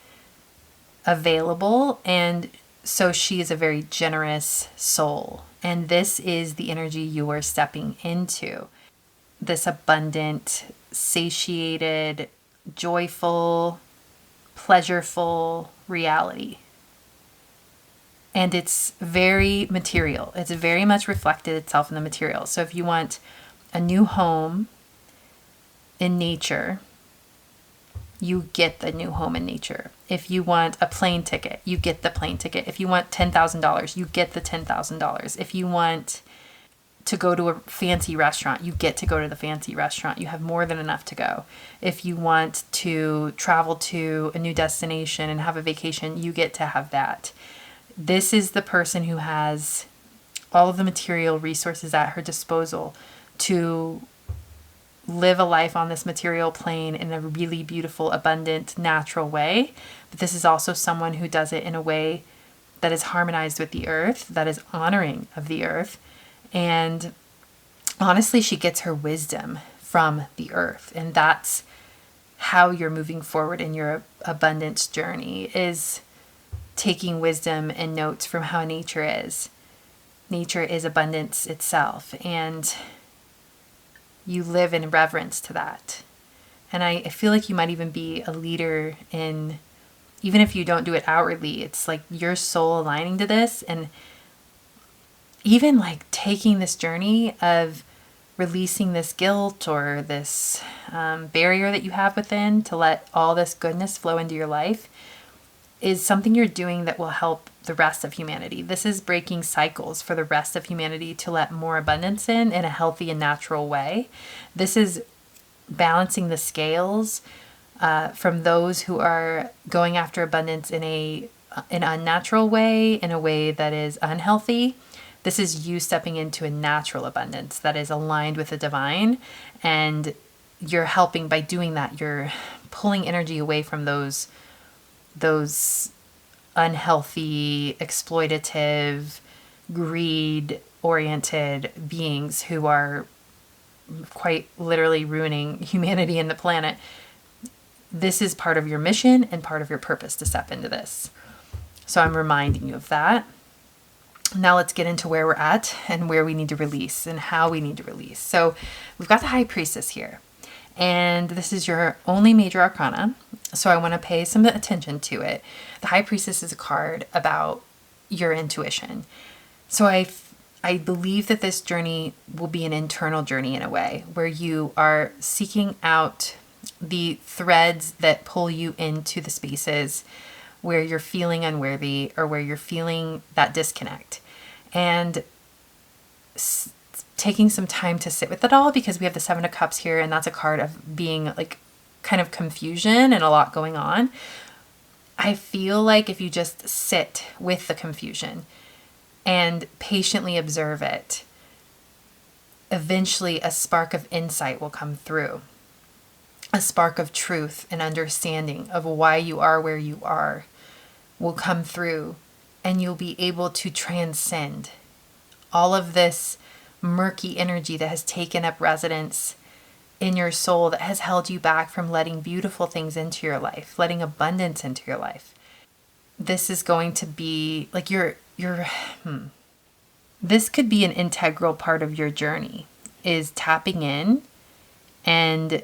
available, and so she is a very generous soul. And this is the energy you are stepping into. This abundant, satiated, joyful, pleasureful reality. And it's very material. It's very much reflected itself in the material. So if you want a new home in nature, you get the new home in nature. If you want a plane ticket, you get the plane ticket. If you want $10,000, you get the $10,000. If you want to go to a fancy restaurant, you get to go to the fancy restaurant. You have more than enough to go. If you want to travel to a new destination and have a vacation, you get to have that. This is the person who has all of the material resources at her disposal to live a life on this material plane in a really beautiful, abundant, natural way. But this is also someone who does it in a way that is harmonized with the earth, that is honoring of the earth. And honestly, she gets her wisdom from the earth. And that's how you're moving forward in your abundance journey, is taking wisdom and notes from how nature is. Nature is abundance itself. And you live in reverence to that. And I feel like you might even be a leader in, even if you don't do it outwardly, it's like your soul aligning to this, and even like taking this journey of releasing this guilt or this barrier that you have within to let all this goodness flow into your life is something you're doing that will help the rest of humanity. This is breaking cycles for the rest of humanity to let more abundance in a healthy and natural way. This is balancing the scales from those who are going after abundance in a an unnatural way, in a way that is unhealthy. This is you stepping into a natural abundance that is aligned with the divine. And you're helping by doing that. You're pulling energy away from those unhealthy, exploitative, greed oriented beings who are quite literally ruining humanity and the planet. This is part of your mission and part of your purpose to step into this. So I'm reminding you of that. Now let's get into where we're at and where we need to release and how we need to release. So we've got the High Priestess here, and this is your only major arcana. So I want to pay some attention to it. The High Priestess is a card about your intuition. So I believe that this journey will be an internal journey in a way where you are seeking out the threads that pull you into the spaces where you're feeling unworthy or where you're feeling that disconnect, and taking some time to sit with it all, because we have the Seven of Cups here, and that's a card of being like kind of confusion and a lot going on. I feel like if you just sit with the confusion and patiently observe it, eventually a spark of insight will come through. A spark of truth and understanding of why you are where you are will come through, and you'll be able to transcend all of this murky energy that has taken up residence in your soul, that has held you back from letting beautiful things into your life, letting abundance into your life. This is going to be like this could be an integral part of your journey, is tapping in and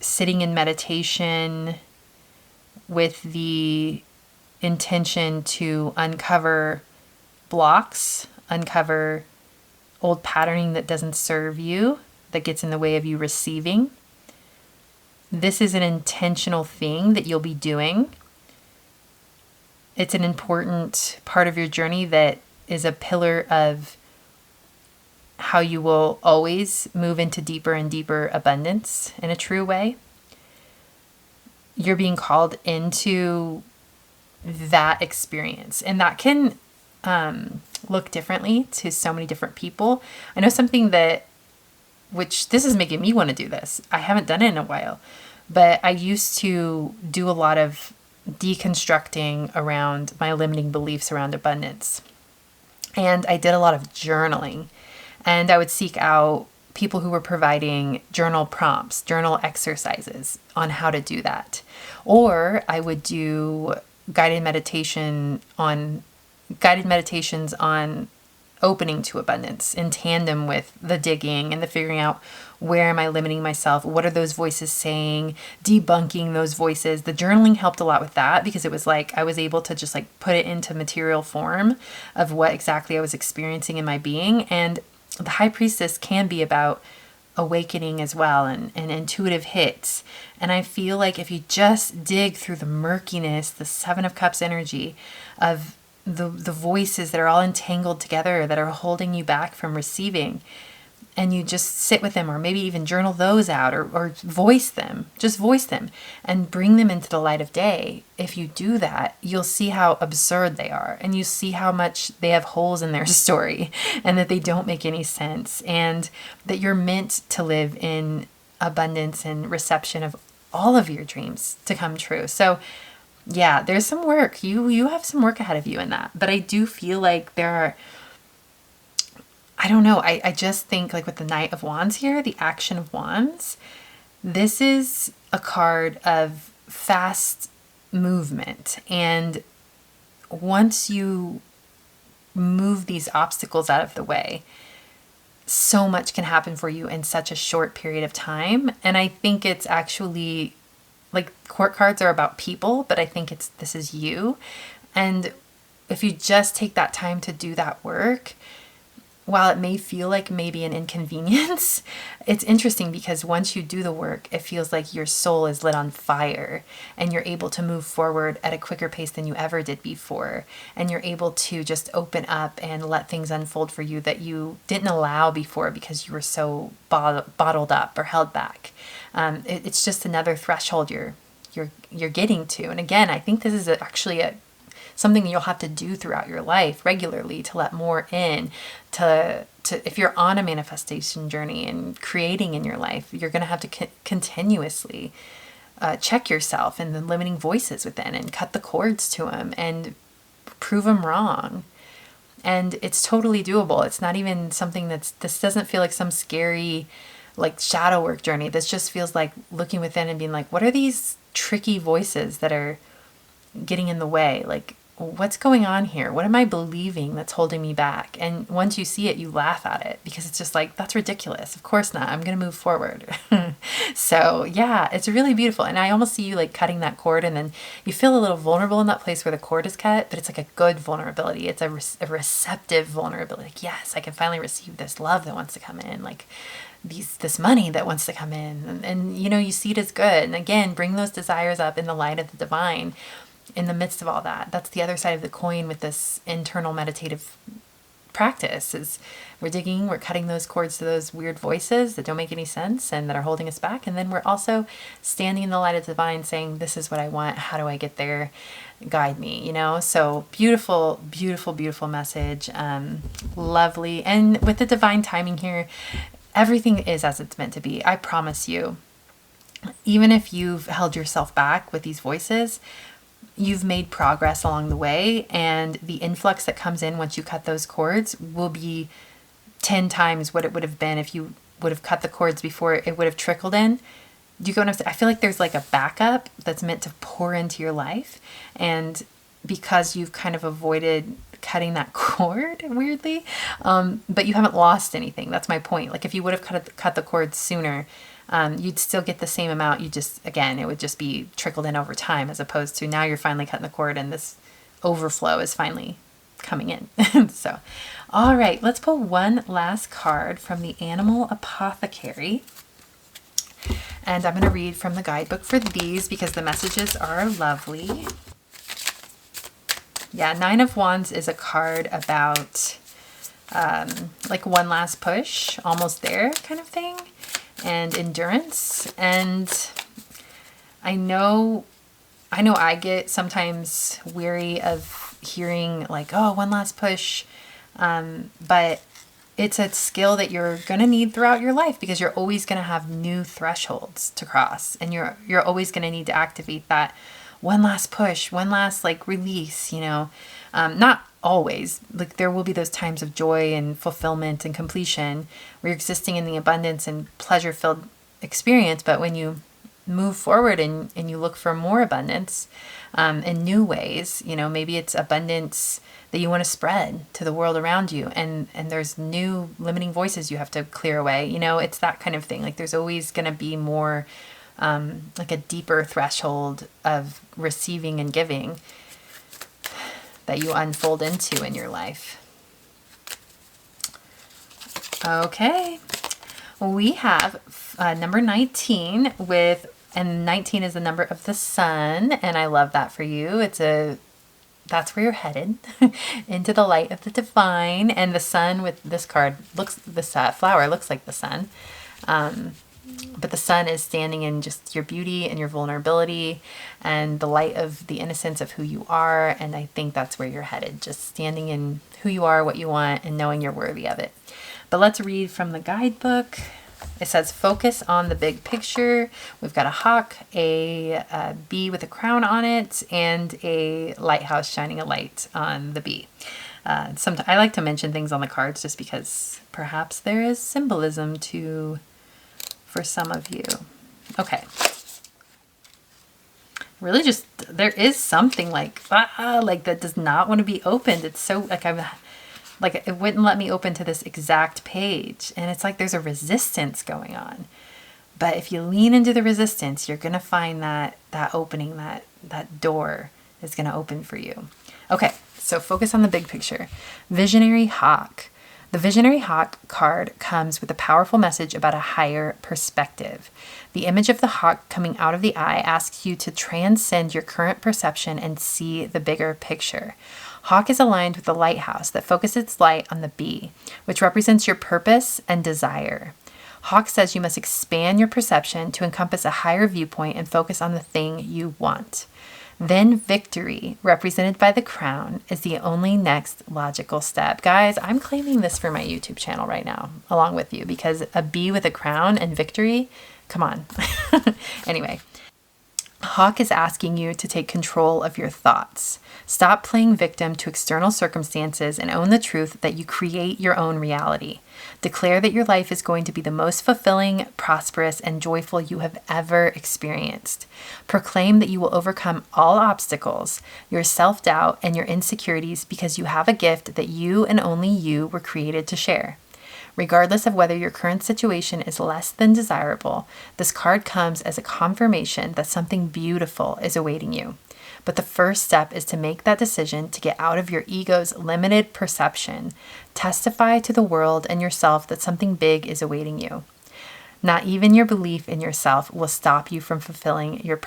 sitting in meditation with the intention to uncover blocks, uncover old patterning that doesn't serve you, that gets in the way of you receiving. This is an intentional thing that you'll be doing. It's an important part of your journey that is a pillar of how you will always move into deeper and deeper abundance in a true way. You're being called into that experience, and that can look differently to so many different people. I know something which this is making me want to do this. I haven't done it in a while, but I used to do a lot of deconstructing around my limiting beliefs around abundance. And I did a lot of journaling, and I would seek out people who were providing journal prompts, journal exercises on how to do that. Or I would do guided meditations on opening to abundance in tandem with the digging and the figuring out, where am I limiting myself? What are those voices saying? Debunking those voices. The journaling helped a lot with that, because it was like I was able to just like put it into material form of what exactly I was experiencing in my being. And the High Priestess can be about awakening as well, and intuitive hits. And I feel like if you just dig through the murkiness, the Seven of Cups energy of the voices that are all entangled together, that are holding you back from receiving, and you just sit with them, or maybe even journal those out, or voice them, just voice them and bring them into the light of day. If you do that, you'll see how absurd they are, and you see how much they have holes in their story, and that they don't make any sense, and that you're meant to live in abundance and reception of all of your dreams to come true. So yeah, there's some work. You have some work ahead of you in that. But I do feel like there are, I don't know, I just think like with the Knight of Wands here, the Action of Wands, this is a card of fast movement. And once you move these obstacles out of the way, so much can happen for you in such a short period of time. And I think it's actually, like, court cards are about people, but I think this is you. And if you just take that time to do that work, while it may feel like maybe an inconvenience, it's interesting, because once you do the work, it feels like your soul is lit on fire, and you're able to move forward at a quicker pace than you ever did before. And you're able to just open up and let things unfold for you that you didn't allow before, because you were so bottled up or held back. It's just another threshold you're you're getting to. And again, I think this is actually something you'll have to do throughout your life regularly to let more in, to if you're on a manifestation journey and creating in your life, you're going to have to continuously check yourself and the limiting voices within and cut the cords to them and prove them wrong. And it's totally doable. It's not even something this doesn't feel like some scary, like shadow work journey. This just feels like looking within and being like, what are these tricky voices that are getting in the way? Like, what's going on here? What am I believing that's holding me back? And once you see it, you laugh at it because it's just like, that's ridiculous. Of course not. I'm going to move forward. So yeah, it's really beautiful. And I almost see you like cutting that cord, and then you feel a little vulnerable in that place where the cord is cut, but it's like a good vulnerability. It's a receptive vulnerability. Like, yes, I can finally receive this love that wants to come in. Like this money that wants to come in. And you know, you see it as good. And again, bring those desires up in the light of the divine. In the midst of all that, that's the other side of the coin with this internal meditative practice is we're cutting those cords to those weird voices that don't make any sense and that are holding us back. And then we're also standing in the light of the divine saying, this is what I want. How do I get there? Guide me, you know? So beautiful, beautiful, beautiful message. Lovely. And with the divine timing here, everything is as it's meant to be. I promise you, even if you've held yourself back with these voices, you've made progress along the way, and the influx that comes in once you cut those cords will be 10 times what it would have been if you would have cut the cords before it would have trickled in. Do you go enough? I feel like there's like a backup that's meant to pour into your life, and because you've kind of avoided cutting that cord weirdly, but you haven't lost anything. That's my point. Like if you would have cut the cord sooner, you'd still get the same amount. It would just be trickled in over time, as opposed to now you're finally cutting the cord and this overflow is finally coming in. So, all right, let's pull one last card from the Animal Apothecary. And I'm going to read from the guidebook for these because the messages are lovely. Yeah, Nine of Wands is a card about like one last push, almost there kind of thing. And endurance. And I know I get sometimes weary of hearing like, oh, one last push. But it's a skill that you're going to need throughout your life because you're always going to have new thresholds to cross, and you're always going to need to activate that one last push, one last like release, you know. Not always. Like there will be those times of joy and fulfillment and completion where you're existing in the abundance and pleasure-filled experience. But when you move forward and you look for more abundance in new ways, you know, maybe it's abundance that you want to spread to the world around you, and there's new limiting voices you have to clear away. You know, it's that kind of thing. Like there's always going to be more like a deeper threshold of receiving and giving that you unfold into in your life. Okay, we have number 19 and 19 is the number of the sun, and I love that for you. That's where you're headed, into the light of the divine. And the sun with this card this flower looks like the sun. But the sun is standing in just your beauty and your vulnerability and the light of the innocence of who you are. And I think that's where you're headed, just standing in who you are, what you want, and knowing you're worthy of it. But let's read from the guidebook. It says, focus on the big picture. We've got a hawk, a bee with a crown on it, and a lighthouse shining a light on the bee. Sometimes I like to mention things on the cards just because perhaps there is symbolism for some of you. Okay. Really just, there is something like that does not want to be opened. It's so like it wouldn't let me open to this exact page. And it's like there's a resistance going on. But if you lean into the resistance, you're going to find that opening, that door is going to open for you. Okay, so focus on the big picture. Visionary Hawk. The Visionary Hawk card comes with a powerful message about a higher perspective. The image of the hawk coming out of the eye asks you to transcend your current perception and see the bigger picture. Hawk is aligned with the lighthouse that focuses its light on the bee, which represents your purpose and desire. Hawk says you must expand your perception to encompass a higher viewpoint and focus on the thing you want. Then victory, represented by the crown, is the only next logical step. Guys, I'm claiming this for my YouTube channel right now, along with you, because a bee with a crown and victory, come on. Anyway, Hawk is asking you to take control of your thoughts. Stop playing victim to external circumstances and own the truth that you create your own reality. Declare that your life is going to be the most fulfilling, prosperous, and joyful you have ever experienced. Proclaim that you will overcome all obstacles, your self-doubt, and your insecurities because you have a gift that you and only you were created to share. Regardless of whether your current situation is less than desirable, this card comes as a confirmation that something beautiful is awaiting you. But the first step is to make that decision to get out of your ego's limited perception. Testify to the world and yourself that something big is awaiting you. Not even your belief in yourself will stop you from fulfilling your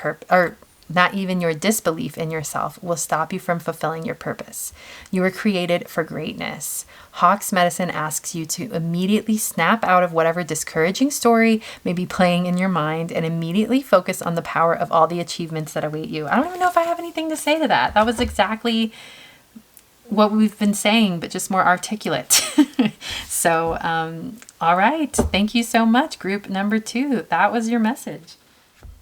not even your disbelief in yourself will stop you from fulfilling your purpose. You were created for greatness. Hawk's medicine asks you to immediately snap out of whatever discouraging story may be playing in your mind and immediately focus on the power of all the achievements that await you. I don't even know if I have anything to say to that. That was exactly what we've been saying, but just more articulate. So, all right. Thank you so much, group number 2. That was your message.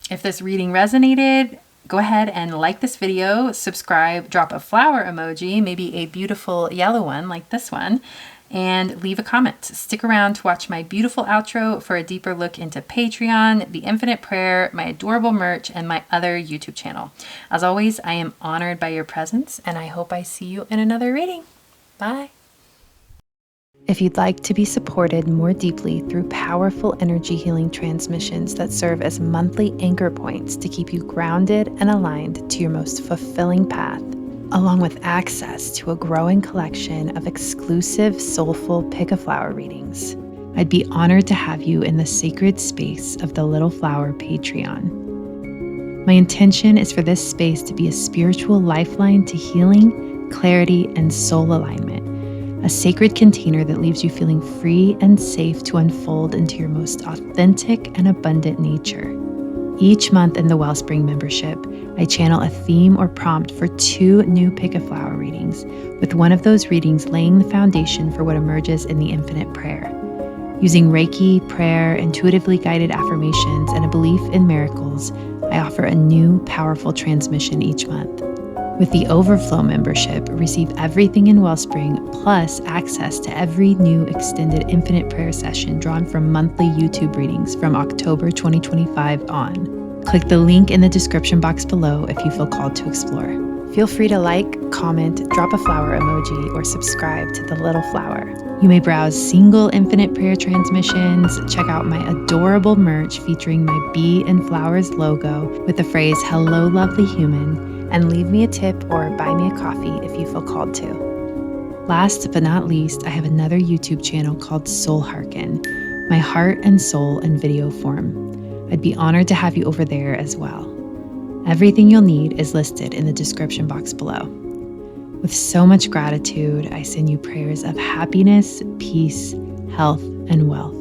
If this reading resonated, go ahead and like this video, subscribe, drop a flower emoji, maybe a beautiful yellow one like this one, and leave a comment. Stick around to watch my beautiful outro for a deeper look into Patreon, the Infinite Prayer, my adorable merch, and my other YouTube channel. As always, I am honored by your presence, and I hope I see you in another reading. Bye. If you'd like to be supported more deeply through powerful energy healing transmissions that serve as monthly anchor points to keep you grounded and aligned to your most fulfilling path, along with access to a growing collection of exclusive soulful pick a flower readings, I'd be honored to have you in the sacred space of the Little Flower Patreon. My intention is for this space to be a spiritual lifeline to healing, clarity, and soul alignment. A sacred container that leaves you feeling free and safe to unfold into your most authentic and abundant nature. Each month in the Wellspring membership, I channel a theme or prompt for 2 new Pick a Flower readings, with one of those readings laying the foundation for what emerges in the Infinite Prayer. Using Reiki, prayer, intuitively guided affirmations, and a belief in miracles, I offer a new, powerful transmission each month. With the Overflow membership, receive everything in Wellspring, plus access to every new extended Infinite Prayer session drawn from monthly YouTube readings from October 2025 on. Click the link in the description box below if you feel called to explore. Feel free to like, comment, drop a flower emoji, or subscribe to The Little Flower. You may browse single Infinite Prayer transmissions, check out my adorable merch featuring my bee and flowers logo with the phrase, "Hello, lovely human," and leave me a tip or buy me a coffee if you feel called to. Last but not least, I have another YouTube channel called Soul Hearken, my heart and soul in video form. I'd be honored to have you over there as well. Everything you'll need is listed in the description box below. With so much gratitude, I send you prayers of happiness, peace, health, and wealth.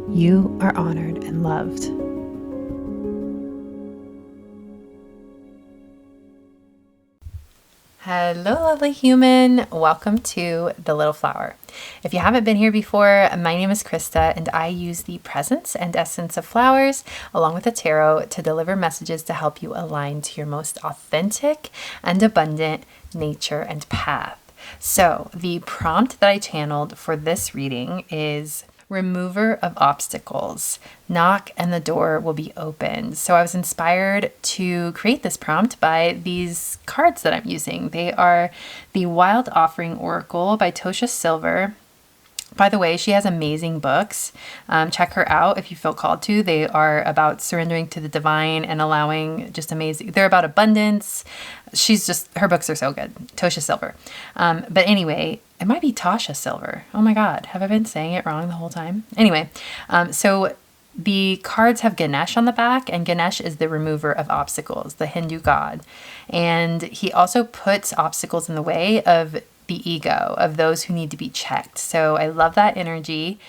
You are honored and loved. Hello, lovely human. Welcome to The Little Flower. If you haven't been here before, my name is Krista, and I use the presence and essence of flowers along with the tarot to deliver messages to help you align to your most authentic and abundant nature and path. So the prompt that I channeled for this reading is remover of obstacles. Knock and the door will be opened. So I was inspired to create this prompt by these cards that I'm using. They are the Wild Offering Oracle by Tosha Silver. By the way, she has amazing books. Check her out if you feel called to. They are about surrendering to the divine and allowing just amazing. They're about abundance. Her books are so good. Tosha Silver. But anyway, it might be Tasha Silver. Oh my God. Have I been saying it wrong the whole time? Anyway, so the cards have Ganesh on the back, and Ganesh is the remover of obstacles, the Hindu god. And he also puts obstacles in the way of the ego, of those who need to be checked. So I love that energy.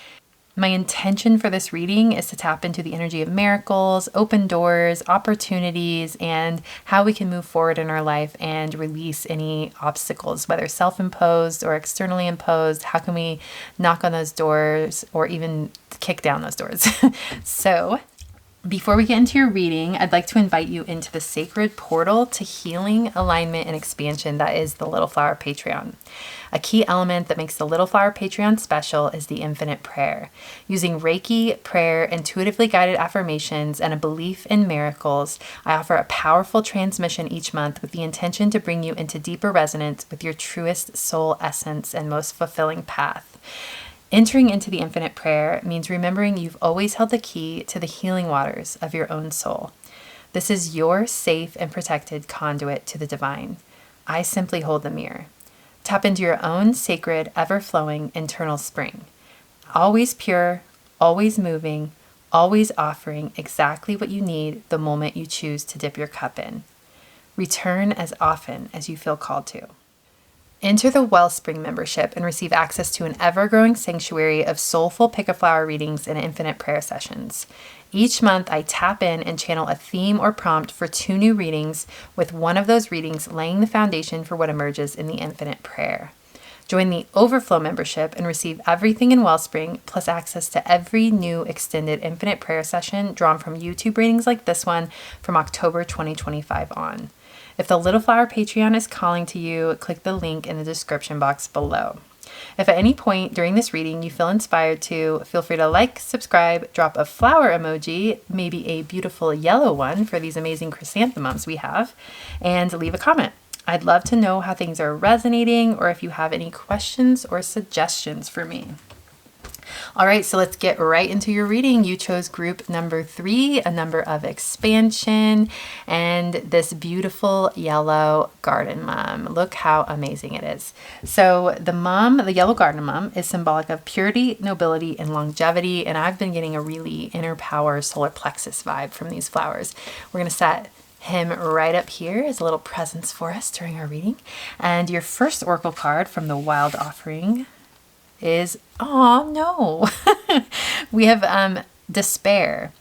My intention for this reading is to tap into the energy of miracles, open doors, opportunities, and how we can move forward in our life and release any obstacles, whether self-imposed or externally imposed. How can we knock on those doors or even kick down those doors? So, before we get into your reading, I'd like to invite you into the sacred portal to healing, alignment, and expansion that is the Little Flower Patreon. A key element that makes the Little Flower Patreon special is the infinite prayer. Using Reiki, prayer, intuitively guided affirmations, and a belief in miracles, I offer a powerful transmission each month with the intention to bring you into deeper resonance with your truest soul essence and most fulfilling path. Entering into the infinite prayer means remembering you've always held the key to the healing waters of your own soul. This is your safe and protected conduit to the divine. I simply hold the mirror. Tap into your own sacred, ever-flowing internal spring. Always pure, always moving, always offering exactly what you need the moment you choose to dip your cup in. Return as often as you feel called to. Enter the Wellspring membership and receive access to an ever-growing sanctuary of soulful pick-a-flower readings and infinite prayer sessions. Each month, I tap in and channel a theme or prompt for 2 new readings, with one of those readings laying the foundation for what emerges in the infinite prayer. Join the Overflow membership and receive everything in Wellspring, plus access to every new extended infinite prayer session drawn from YouTube readings like this one from October 2025 on. If the Little Flower Patreon is calling to you, click the link in the description box below. If at any point during this reading you feel inspired to, feel free to like, subscribe, drop a flower emoji, maybe a beautiful yellow one for these amazing chrysanthemums we have, and leave a comment. I'd love to know how things are resonating or if you have any questions or suggestions for me. All right, so let's get right into your reading. You chose group number 3, a number of expansion, and this beautiful yellow garden mum. Look how amazing it is. So the mum, the yellow garden mum, is symbolic of purity, nobility, and longevity, and I've been getting a really inner power solar plexus vibe from these flowers. We're going to set him right up here as a little presence for us during our reading. And your first oracle card from the Wild Offering is, oh no, we have despair.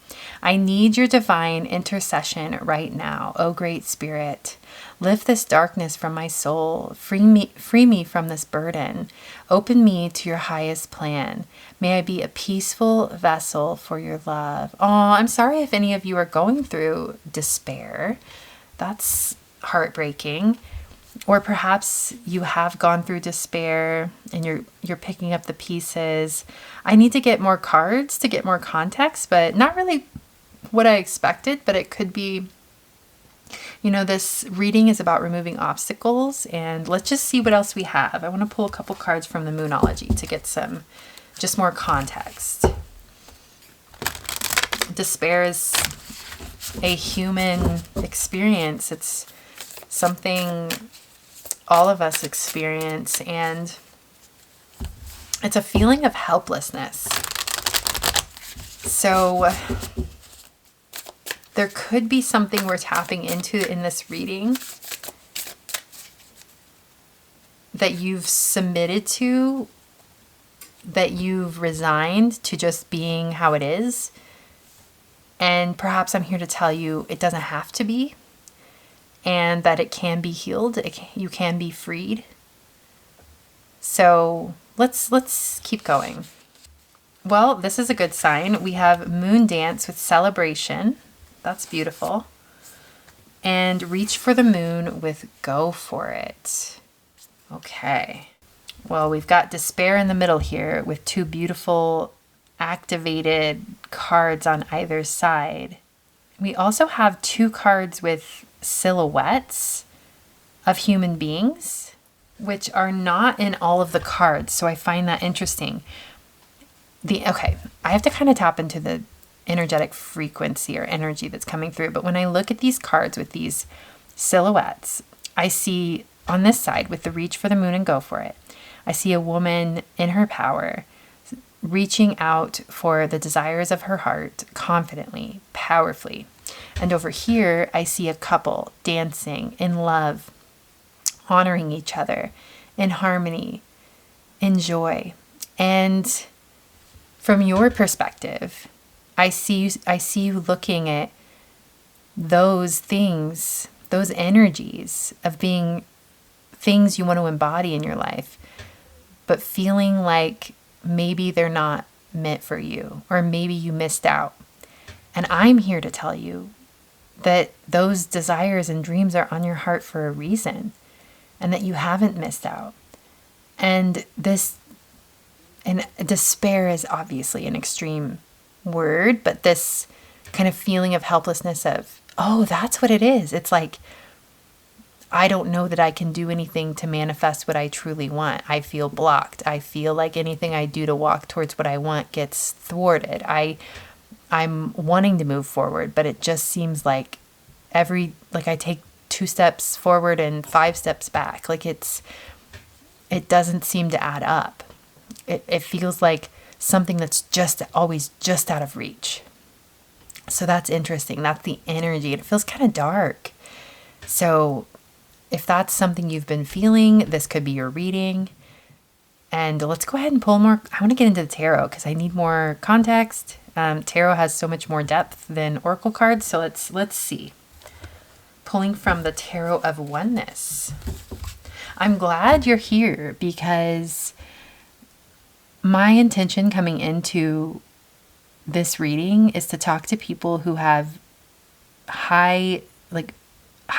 I need your divine intercession right now, O Great Spirit. Lift this darkness from my soul. Free me from this burden. Open me to your highest plan. May I be a peaceful vessel for your love. Oh, I'm sorry if any of you are going through despair. That's heartbreaking. Or perhaps you have gone through despair and you're picking up the pieces. I need to get more cards to get more context, but not really what I expected, but it could be, this reading is about removing obstacles, and let's just see what else we have. I want to pull a couple cards from the Moonology to get some just more context. Despair is a human experience. It's something all of us experience, and it's a feeling of helplessness. So there could be something we're tapping into in this reading that you've submitted to, that you've resigned to just being how it is. And perhaps I'm here to tell you it doesn't have to be, and that it can be healed. You can be freed. So let's keep going. Well, this is a good sign. We have Moon Dance with celebration. That's beautiful. And Reach for the Moon with Go for It. Okay. Well, we've got despair in the middle here with 2 beautiful activated cards on either side. We also have 2 cards with silhouettes of human beings, which are not in all of the cards. So I find that interesting. I have to kind of tap into the energetic frequency or energy that's coming through. But when I look at these cards with these silhouettes, I see on this side with the Reach for the Moon and Go for It, I see a woman in her power reaching out for the desires of her heart confidently, powerfully. And over here, I see a couple dancing in love, honoring each other, in harmony, in joy. And from your perspective, I see you looking at those things, those energies of being things you want to embody in your life, but feeling like maybe they're not meant for you, or maybe you missed out. And I'm here to tell you that those desires and dreams are on your heart for a reason, and that you haven't missed out. And despair is obviously an extreme word, but this kind of feeling of helplessness of, oh, that's what it is. It's like, I don't know that I can do anything to manifest what I truly want. I feel blocked. I feel like anything I do to walk towards what I want gets thwarted. I'm wanting to move forward, but it just seems like I take 2 steps forward and 5 steps back. Like it doesn't seem to add up. It feels like something that's just always just out of reach. So that's interesting. That's the energy. It feels kind of dark. So if that's something you've been feeling, this could be your reading. And let's go ahead and pull more. I want to get into the tarot because I need more context. Tarot has so much more depth than oracle cards. So let's see. Pulling from the Tarot of Oneness. I'm glad you're here because my intention coming into this reading is to talk to people who have high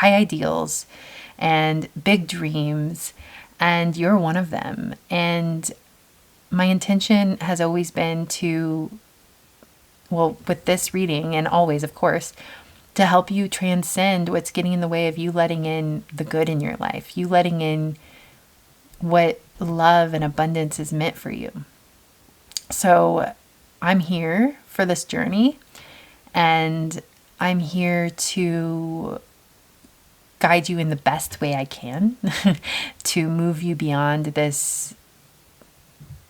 ideals and big dreams, and you're one of them. And my intention has always been with this reading, and always, of course, to help you transcend what's getting in the way of you letting in the good in your life, you letting in what love and abundance is meant for you. So I'm here for this journey, and I'm here to guide you in the best way I can to move you beyond this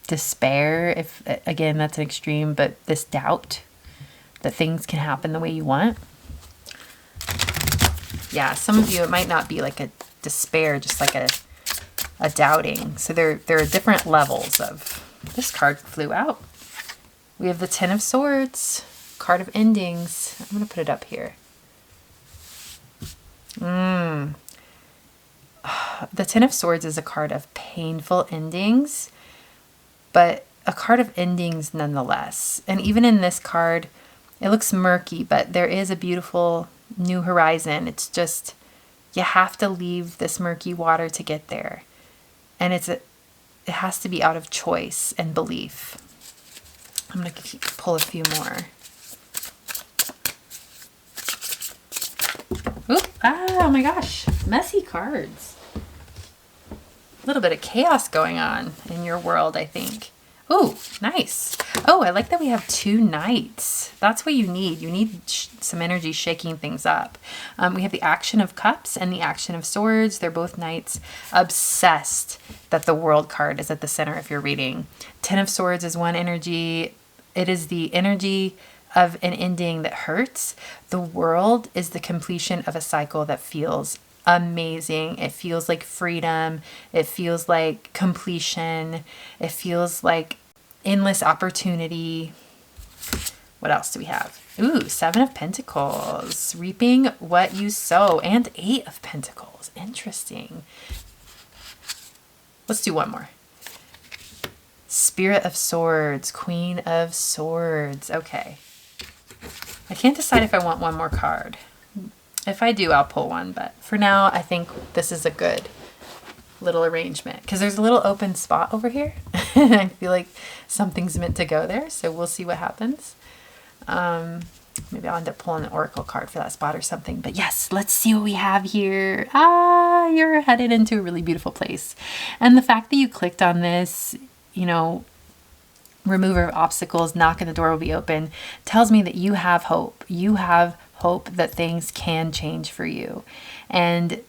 despair, if again that's an extreme, but this doubt that things can happen the way you want. Yeah, some of you, it might not be like a despair, just like a doubting. So there are different levels of, this card flew out. We have the Ten of Swords, card of endings. I'm going to put it up here. The Ten of Swords is a card of painful endings, but a card of endings nonetheless. And even in this card, it looks murky, but there is a beautiful new horizon. It's just, you have to leave this murky water to get there. And it has to be out of choice and belief. I'm going to pull a few more. Oop, oh my gosh, messy cards. A little bit of chaos going on in your world, I think. Oh, nice. Oh, I like that we have 2 knights. That's what you need. You need some energy shaking things up. We have the Action of Cups and the Action of Swords. They're both knights obsessed that the World card is at the center of your reading. Ten of Swords is one energy. It is the energy of an ending that hurts. The World is the completion of a cycle that feels amazing. It feels like freedom. It feels like completion. It feels like endless opportunity. What else do we have? Ooh, 7 of Pentacles. Reaping what you sow. And 8 of Pentacles. Interesting. Let's do one more. Spirit of Swords. Queen of Swords. Okay. I can't decide if I want one more card. If I do, I'll pull one. But for now, I think this is a good little arrangement. Because there's a little open spot over here. I feel like something's meant to go there. So we'll see what happens. Maybe I'll end up pulling an oracle card for that spot or something. But yes, let's see what we have here. You're headed into a really beautiful place. And the fact that you clicked on this, remover of obstacles, knock and the door will be open, tells me that you have hope. You have hope that things can change for you. And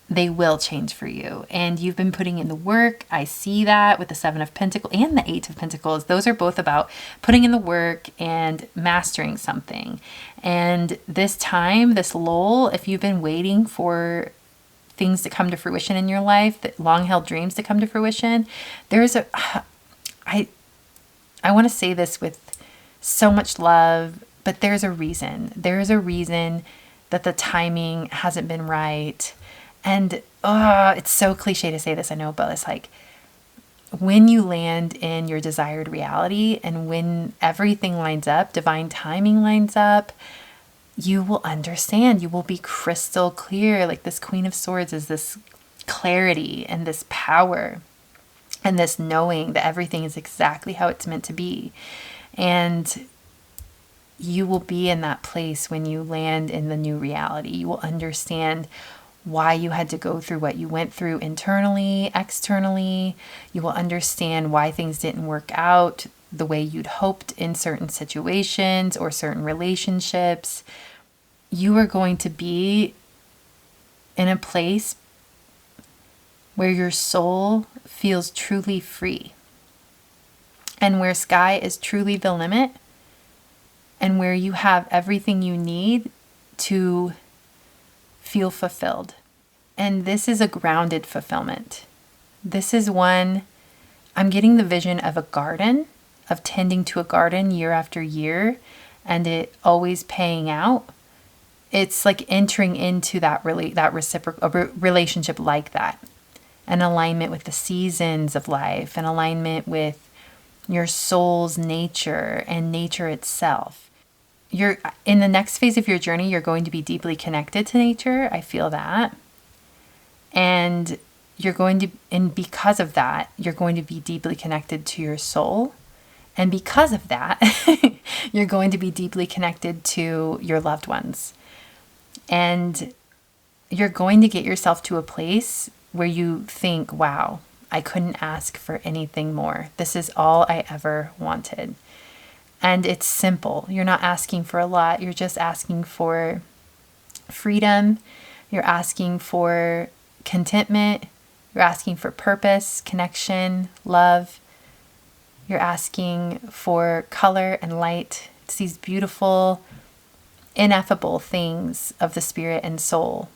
they will change for you. And you've been putting in the work. I see that with the 7 of Pentacles and the 8 of Pentacles. Those are both about putting in the work and mastering something. And this time, this lull, if you've been waiting for things to come to fruition in your life, that long-held dreams to come to fruition, I want to say this with so much love, but there's a reason. There is a reason that the timing hasn't been right. And it's so cliche to say this, I know, but it's like when you land in your desired reality and when everything lines up, divine timing lines up, you will understand. You will be crystal clear. Like this Queen of Swords is this clarity and this power and this knowing that everything is exactly how it's meant to be. And you will be in that place when you land in the new reality. You will understand why you had to go through what you went through internally, externally. You will understand why things didn't work out the way you'd hoped in certain situations or certain relationships. You are going to be in a place where your soul feels truly free and where sky is truly the limit and where you have everything you need to feel fulfilled. And this is a grounded fulfillment. This is one, I'm getting the vision of a garden, of tending to a garden year after year, and it always paying out. It's like entering into that reciprocal relationship like that. An alignment with the seasons of life, an alignment with your soul's nature and nature itself. You're in the next phase of your journey, you're going to be deeply connected to nature. I feel that. And because of that, you're going to be deeply connected to your soul. And because of that, you're going to be deeply connected to your loved ones. And you're going to get yourself to a place where you think, wow, I couldn't ask for anything more. This is all I ever wanted. And it's simple. You're not asking for a lot. You're just asking for freedom. You're asking for contentment. You're asking for purpose, connection, love. You're asking for color and light. It's these beautiful, ineffable things of the spirit and soul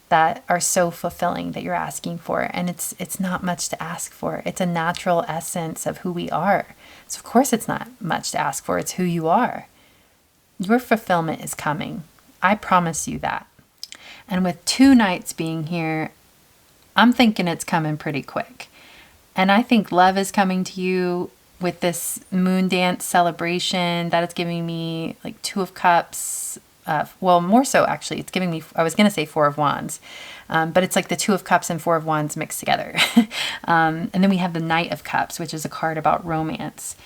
that are so fulfilling that you're asking for. And it's not much to ask for. It's a natural essence of who we are. So of course it's not much to ask for. It's who you are. Your fulfillment is coming. I promise you that. And with 2 nights being here, I'm thinking it's coming pretty quick. And I think love is coming to you with this moon dance celebration that it's giving me like 2 of Cups. Well, more so actually, it's giving me, I was going to say 4 of Wands, but it's like the 2 of Cups and 4 of Wands mixed together. And then we have the Knight of Cups, which is a card about romance.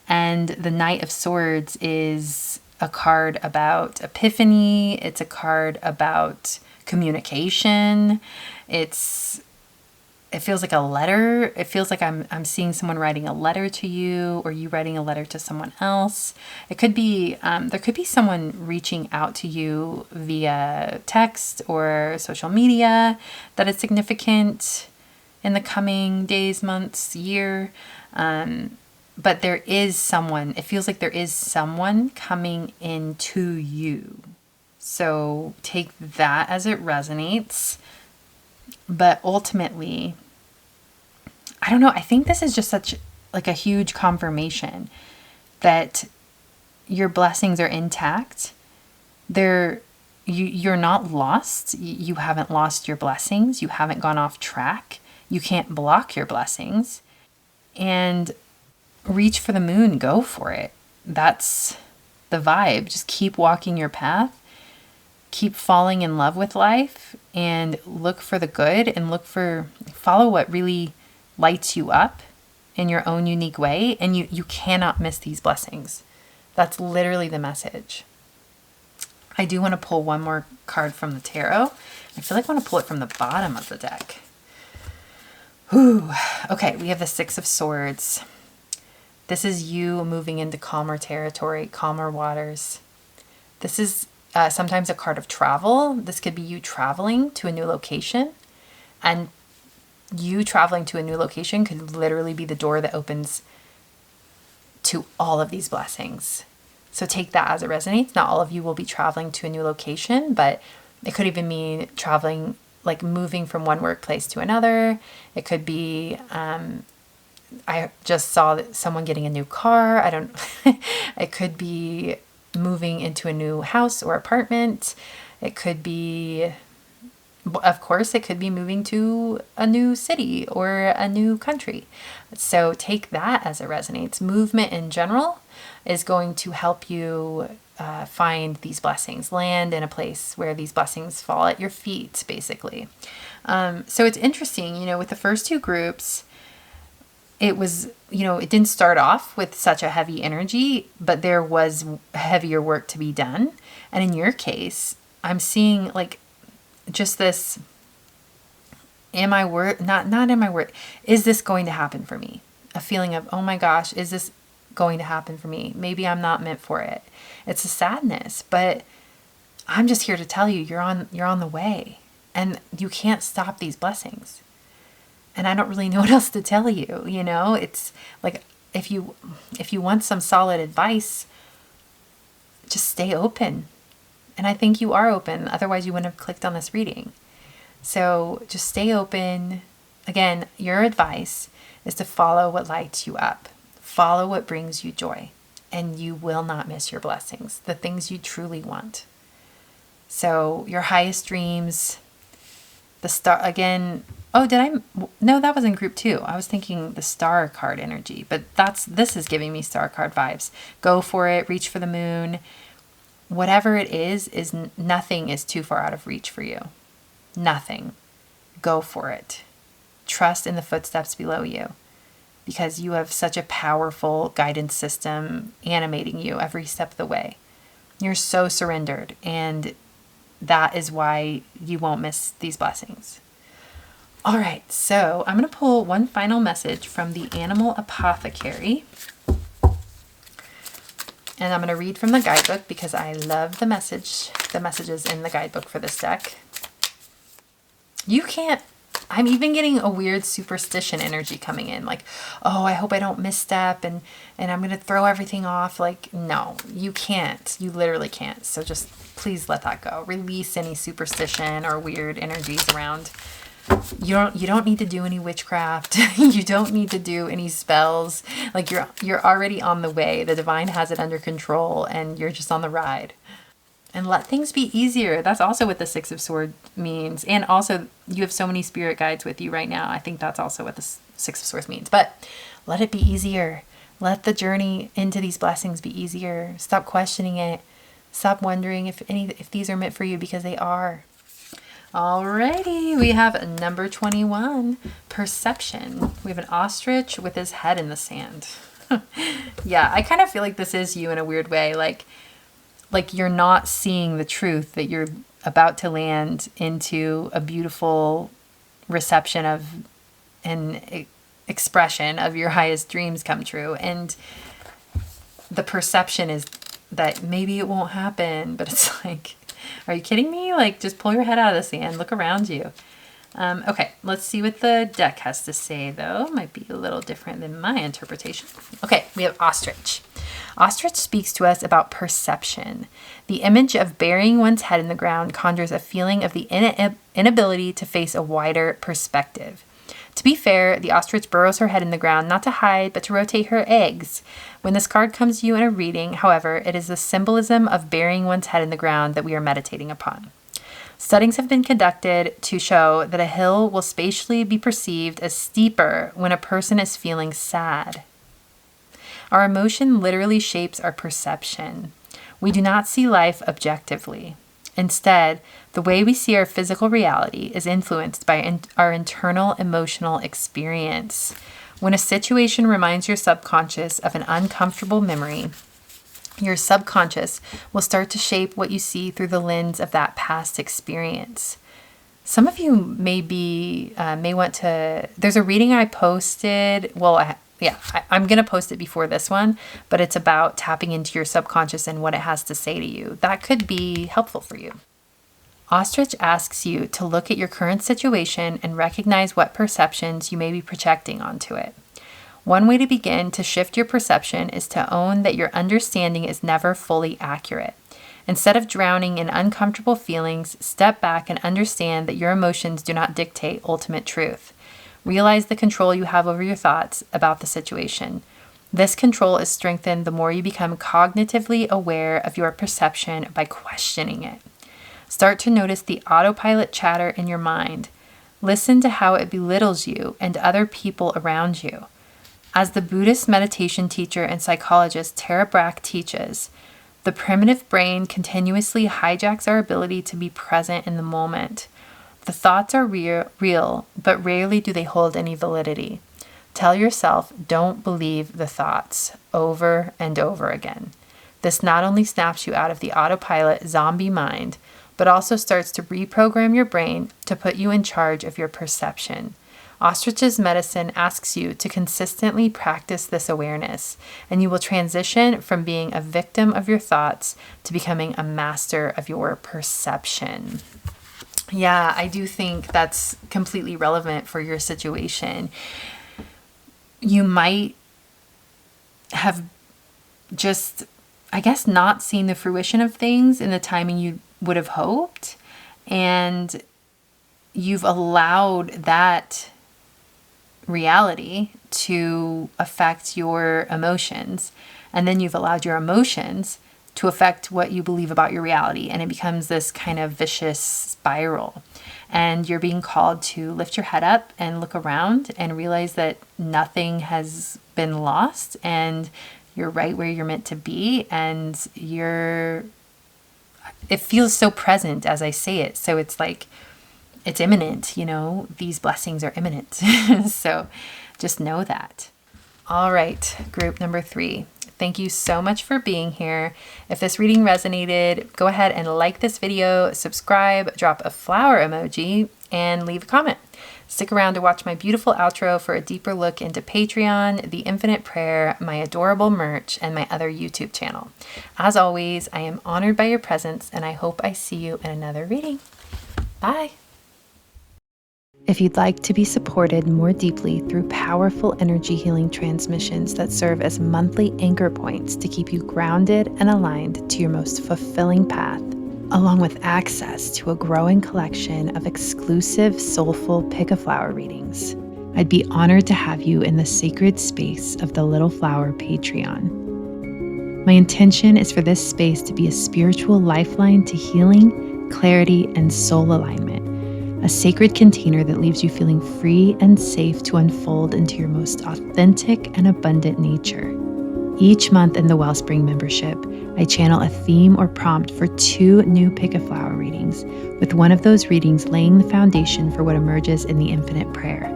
And the Knight of Swords is a card about epiphany. It's a card about communication. It feels like a letter. It feels like I'm seeing someone writing a letter to you, or you writing a letter to someone else. It could be there could be someone reaching out to you via text or social media that is significant in the coming days, months, year. But there is someone. It feels like there is someone coming into you. So take that as it resonates. But ultimately, I don't know, I think this is just such like a huge confirmation that your blessings are intact. You're not lost. You haven't lost your blessings. You haven't gone off track. You can't block your blessings. And reach for the moon, go for it. That's the vibe. Just keep walking your path. Keep falling in love with life and look for the good and follow what really lights you up in your own unique way. And you cannot miss these blessings. That's literally the message. I do want to pull one more card from the tarot. I feel like I want to pull it from the bottom of the deck. Whew. Okay, we have the 6 of Swords. This is you moving into calmer territory, calmer waters. This is sometimes a card of travel. This could be you traveling to a new location. And you traveling to a new location could literally be the door that opens to all of these blessings. So take that as it resonates. Not all of you will be traveling to a new location, but it could even mean traveling, like moving from one workplace to another. It could be I just saw that someone getting a new car. I don't, it could be moving into a new house or apartment. It could be, of course, it could be moving to a new city or a new country. So take that as it resonates. Movement in general is going to help you find these blessings, land in a place where these blessings fall at your feet, basically. So it's interesting, with the first two groups, it was, it didn't start off with such a heavy energy, but there was heavier work to be done. And in your case, I'm seeing like just this, am I worth, not am I worth, is this going to happen for me? A feeling of, oh my gosh, is this going to happen for me? Maybe I'm not meant for it. It's a sadness, but I'm just here to tell you, you're on the way, and you can't stop these blessings. And I don't really know what else to tell you, It's like, if you want some solid advice, just stay open. And I think you are open. Otherwise you wouldn't have clicked on this reading. So just stay open. Again, your advice is to follow what lights you up. Follow what brings you joy. And you will not miss your blessings, the things you truly want. So your highest dreams, the star, again, no, that was in group 2. I was thinking the star card energy, but this is giving me star card vibes. Go for it, reach for the moon. Whatever it is nothing is too far out of reach for you. Nothing. Go for it. Trust in the footsteps below you, because you have such a powerful guidance system animating you every step of the way. You're so surrendered, and that is why you won't miss these blessings. All right, so I'm going to pull one final message from the Animal Apothecary. And I'm going to read from the guidebook because I love the messages in the guidebook for this deck. I'm even getting a weird superstition energy coming in. Like, oh, I hope I don't misstep and I'm going to throw everything off. Like, no, you can't. You literally can't. So just please let that go. Release any superstition or weird energies around. You don't need to do any witchcraft. You don't need to do any spells. Like you're already on the way. The divine has it under control and you're just on the ride. And let things be easier. That's also what the Six of Swords means. And also you have so many spirit guides with you right now. I think that's also what the Six of Swords means. But let it be easier. Let the journey into these blessings be easier. Stop questioning it. Stop wondering if these are meant for you, because they are. Alrighty, we have number 21, perception. We have an ostrich with his head in the sand. Yeah, I kind of feel like this is you in a weird way. Like you're not seeing the truth that you're about to land into a beautiful reception of an expression of your highest dreams come true. And the perception is that maybe it won't happen, but it's like, are you kidding me? Like, just pull your head out of the sand. Look around you. Okay, let's see what the deck has to say, though. Might be a little different than my interpretation. Okay, we have ostrich. Ostrich speaks to us about perception. The image of burying one's head in the ground conjures a feeling of the inability to face a wider perspective. To be fair, the ostrich burrows her head in the ground not to hide, but to rotate her eggs. When this card comes to you in a reading, however, it is the symbolism of burying one's head in the ground that we are meditating upon. Studies have been conducted to show that a hill will spatially be perceived as steeper when a person is feeling sad. Our emotion literally shapes our perception. We do not see life objectively. Instead, the way we see our physical reality is influenced by our internal emotional experience. When a situation reminds your subconscious of an uncomfortable memory, your subconscious will start to shape what you see through the lens of that past experience. Some of you may want to, there's a reading I posted, I'm going to post it before this one, but it's about tapping into your subconscious and what it has to say to you. That could be helpful for you. Ostrich asks you to look at your current situation and recognize what perceptions you may be projecting onto it. One way to begin to shift your perception is to own that your understanding is never fully accurate. Instead of drowning in uncomfortable feelings, step back and understand that your emotions do not dictate ultimate truth. Realize the control you have over your thoughts about the situation. This control is strengthened the more you become cognitively aware of your perception by questioning it. Start to notice the autopilot chatter in your mind. Listen to how it belittles you and other people around you. As the Buddhist meditation teacher and psychologist Tara Brach teaches, the primitive brain continuously hijacks our ability to be present in the moment. The thoughts are real, but rarely do they hold any validity. Tell yourself, don't believe the thoughts, over and over again. This not only snaps you out of the autopilot zombie mind, but also starts to reprogram your brain to put you in charge of your perception. Ostrich's medicine asks you to consistently practice this awareness, and you will transition from being a victim of your thoughts to becoming a master of your perception. Yeah, I do think that's completely relevant for your situation. You might have just, I guess, not seen the fruition of things in the timing you would have hoped, and you've allowed that reality to affect your emotions, and then you've allowed your emotions to affect what you believe about your reality, and it becomes this kind of vicious spiral. And you're being called to lift your head up and look around and realize that nothing has been lost, and you're right where you're meant to be, and it feels so present as I say it. So it's like, it's imminent, these blessings are imminent. So just know that. All right, group number 3. Thank you so much for being here. If this reading resonated, go ahead and like this video, subscribe, drop a flower emoji, and leave a comment. Stick around to watch my beautiful outro for a deeper look into Patreon, the Infinite Prayer, my adorable merch, and my other YouTube channel. As always, I am honored by your presence, and I hope I see you in another reading. Bye. If you'd like to be supported more deeply through powerful energy healing transmissions that serve as monthly anchor points to keep you grounded and aligned to your most fulfilling path, along with access to a growing collection of exclusive soulful pick a flower readings, I'd be honored to have you in the sacred space of the Little Flower Patreon. My intention is for this space to be a spiritual lifeline to healing, clarity, and soul alignment. A sacred container that leaves you feeling free and safe to unfold into your most authentic and abundant nature. Each month in the Wellspring membership, I channel a theme or prompt for 2 new Pick a Flower readings, with one of those readings laying the foundation for what emerges in the Infinite Prayer.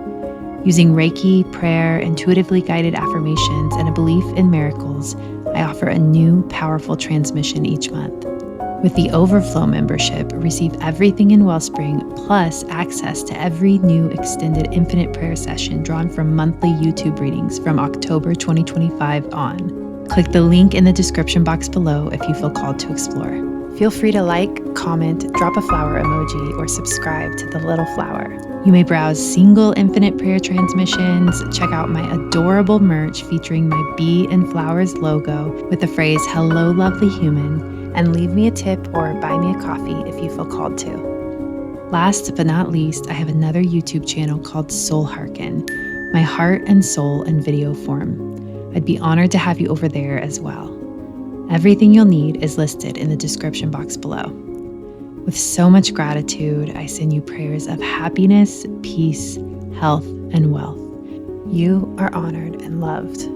Using Reiki, prayer, intuitively guided affirmations, and a belief in miracles, I offer a new, powerful transmission each month. With the Overflow membership, receive everything in Wellspring, plus access to every new extended Infinite Prayer session drawn from monthly YouTube readings from October 2025 on. Click the link in the description box below if you feel called to explore. Feel free to like, comment, drop a flower emoji, or subscribe to The Little Flower. You may browse single Infinite Prayer transmissions, check out my adorable merch featuring my bee and flowers logo with the phrase, "Hello, lovely human," and leave me a tip or buy me a coffee if you feel called to. Last but not least, I have another YouTube channel called Soul Hearken, my heart and soul in video form. I'd be honored to have you over there as well. Everything you'll need is listed in the description box below. With so much gratitude, I send you prayers of happiness, peace, health, and wealth. You are honored and loved.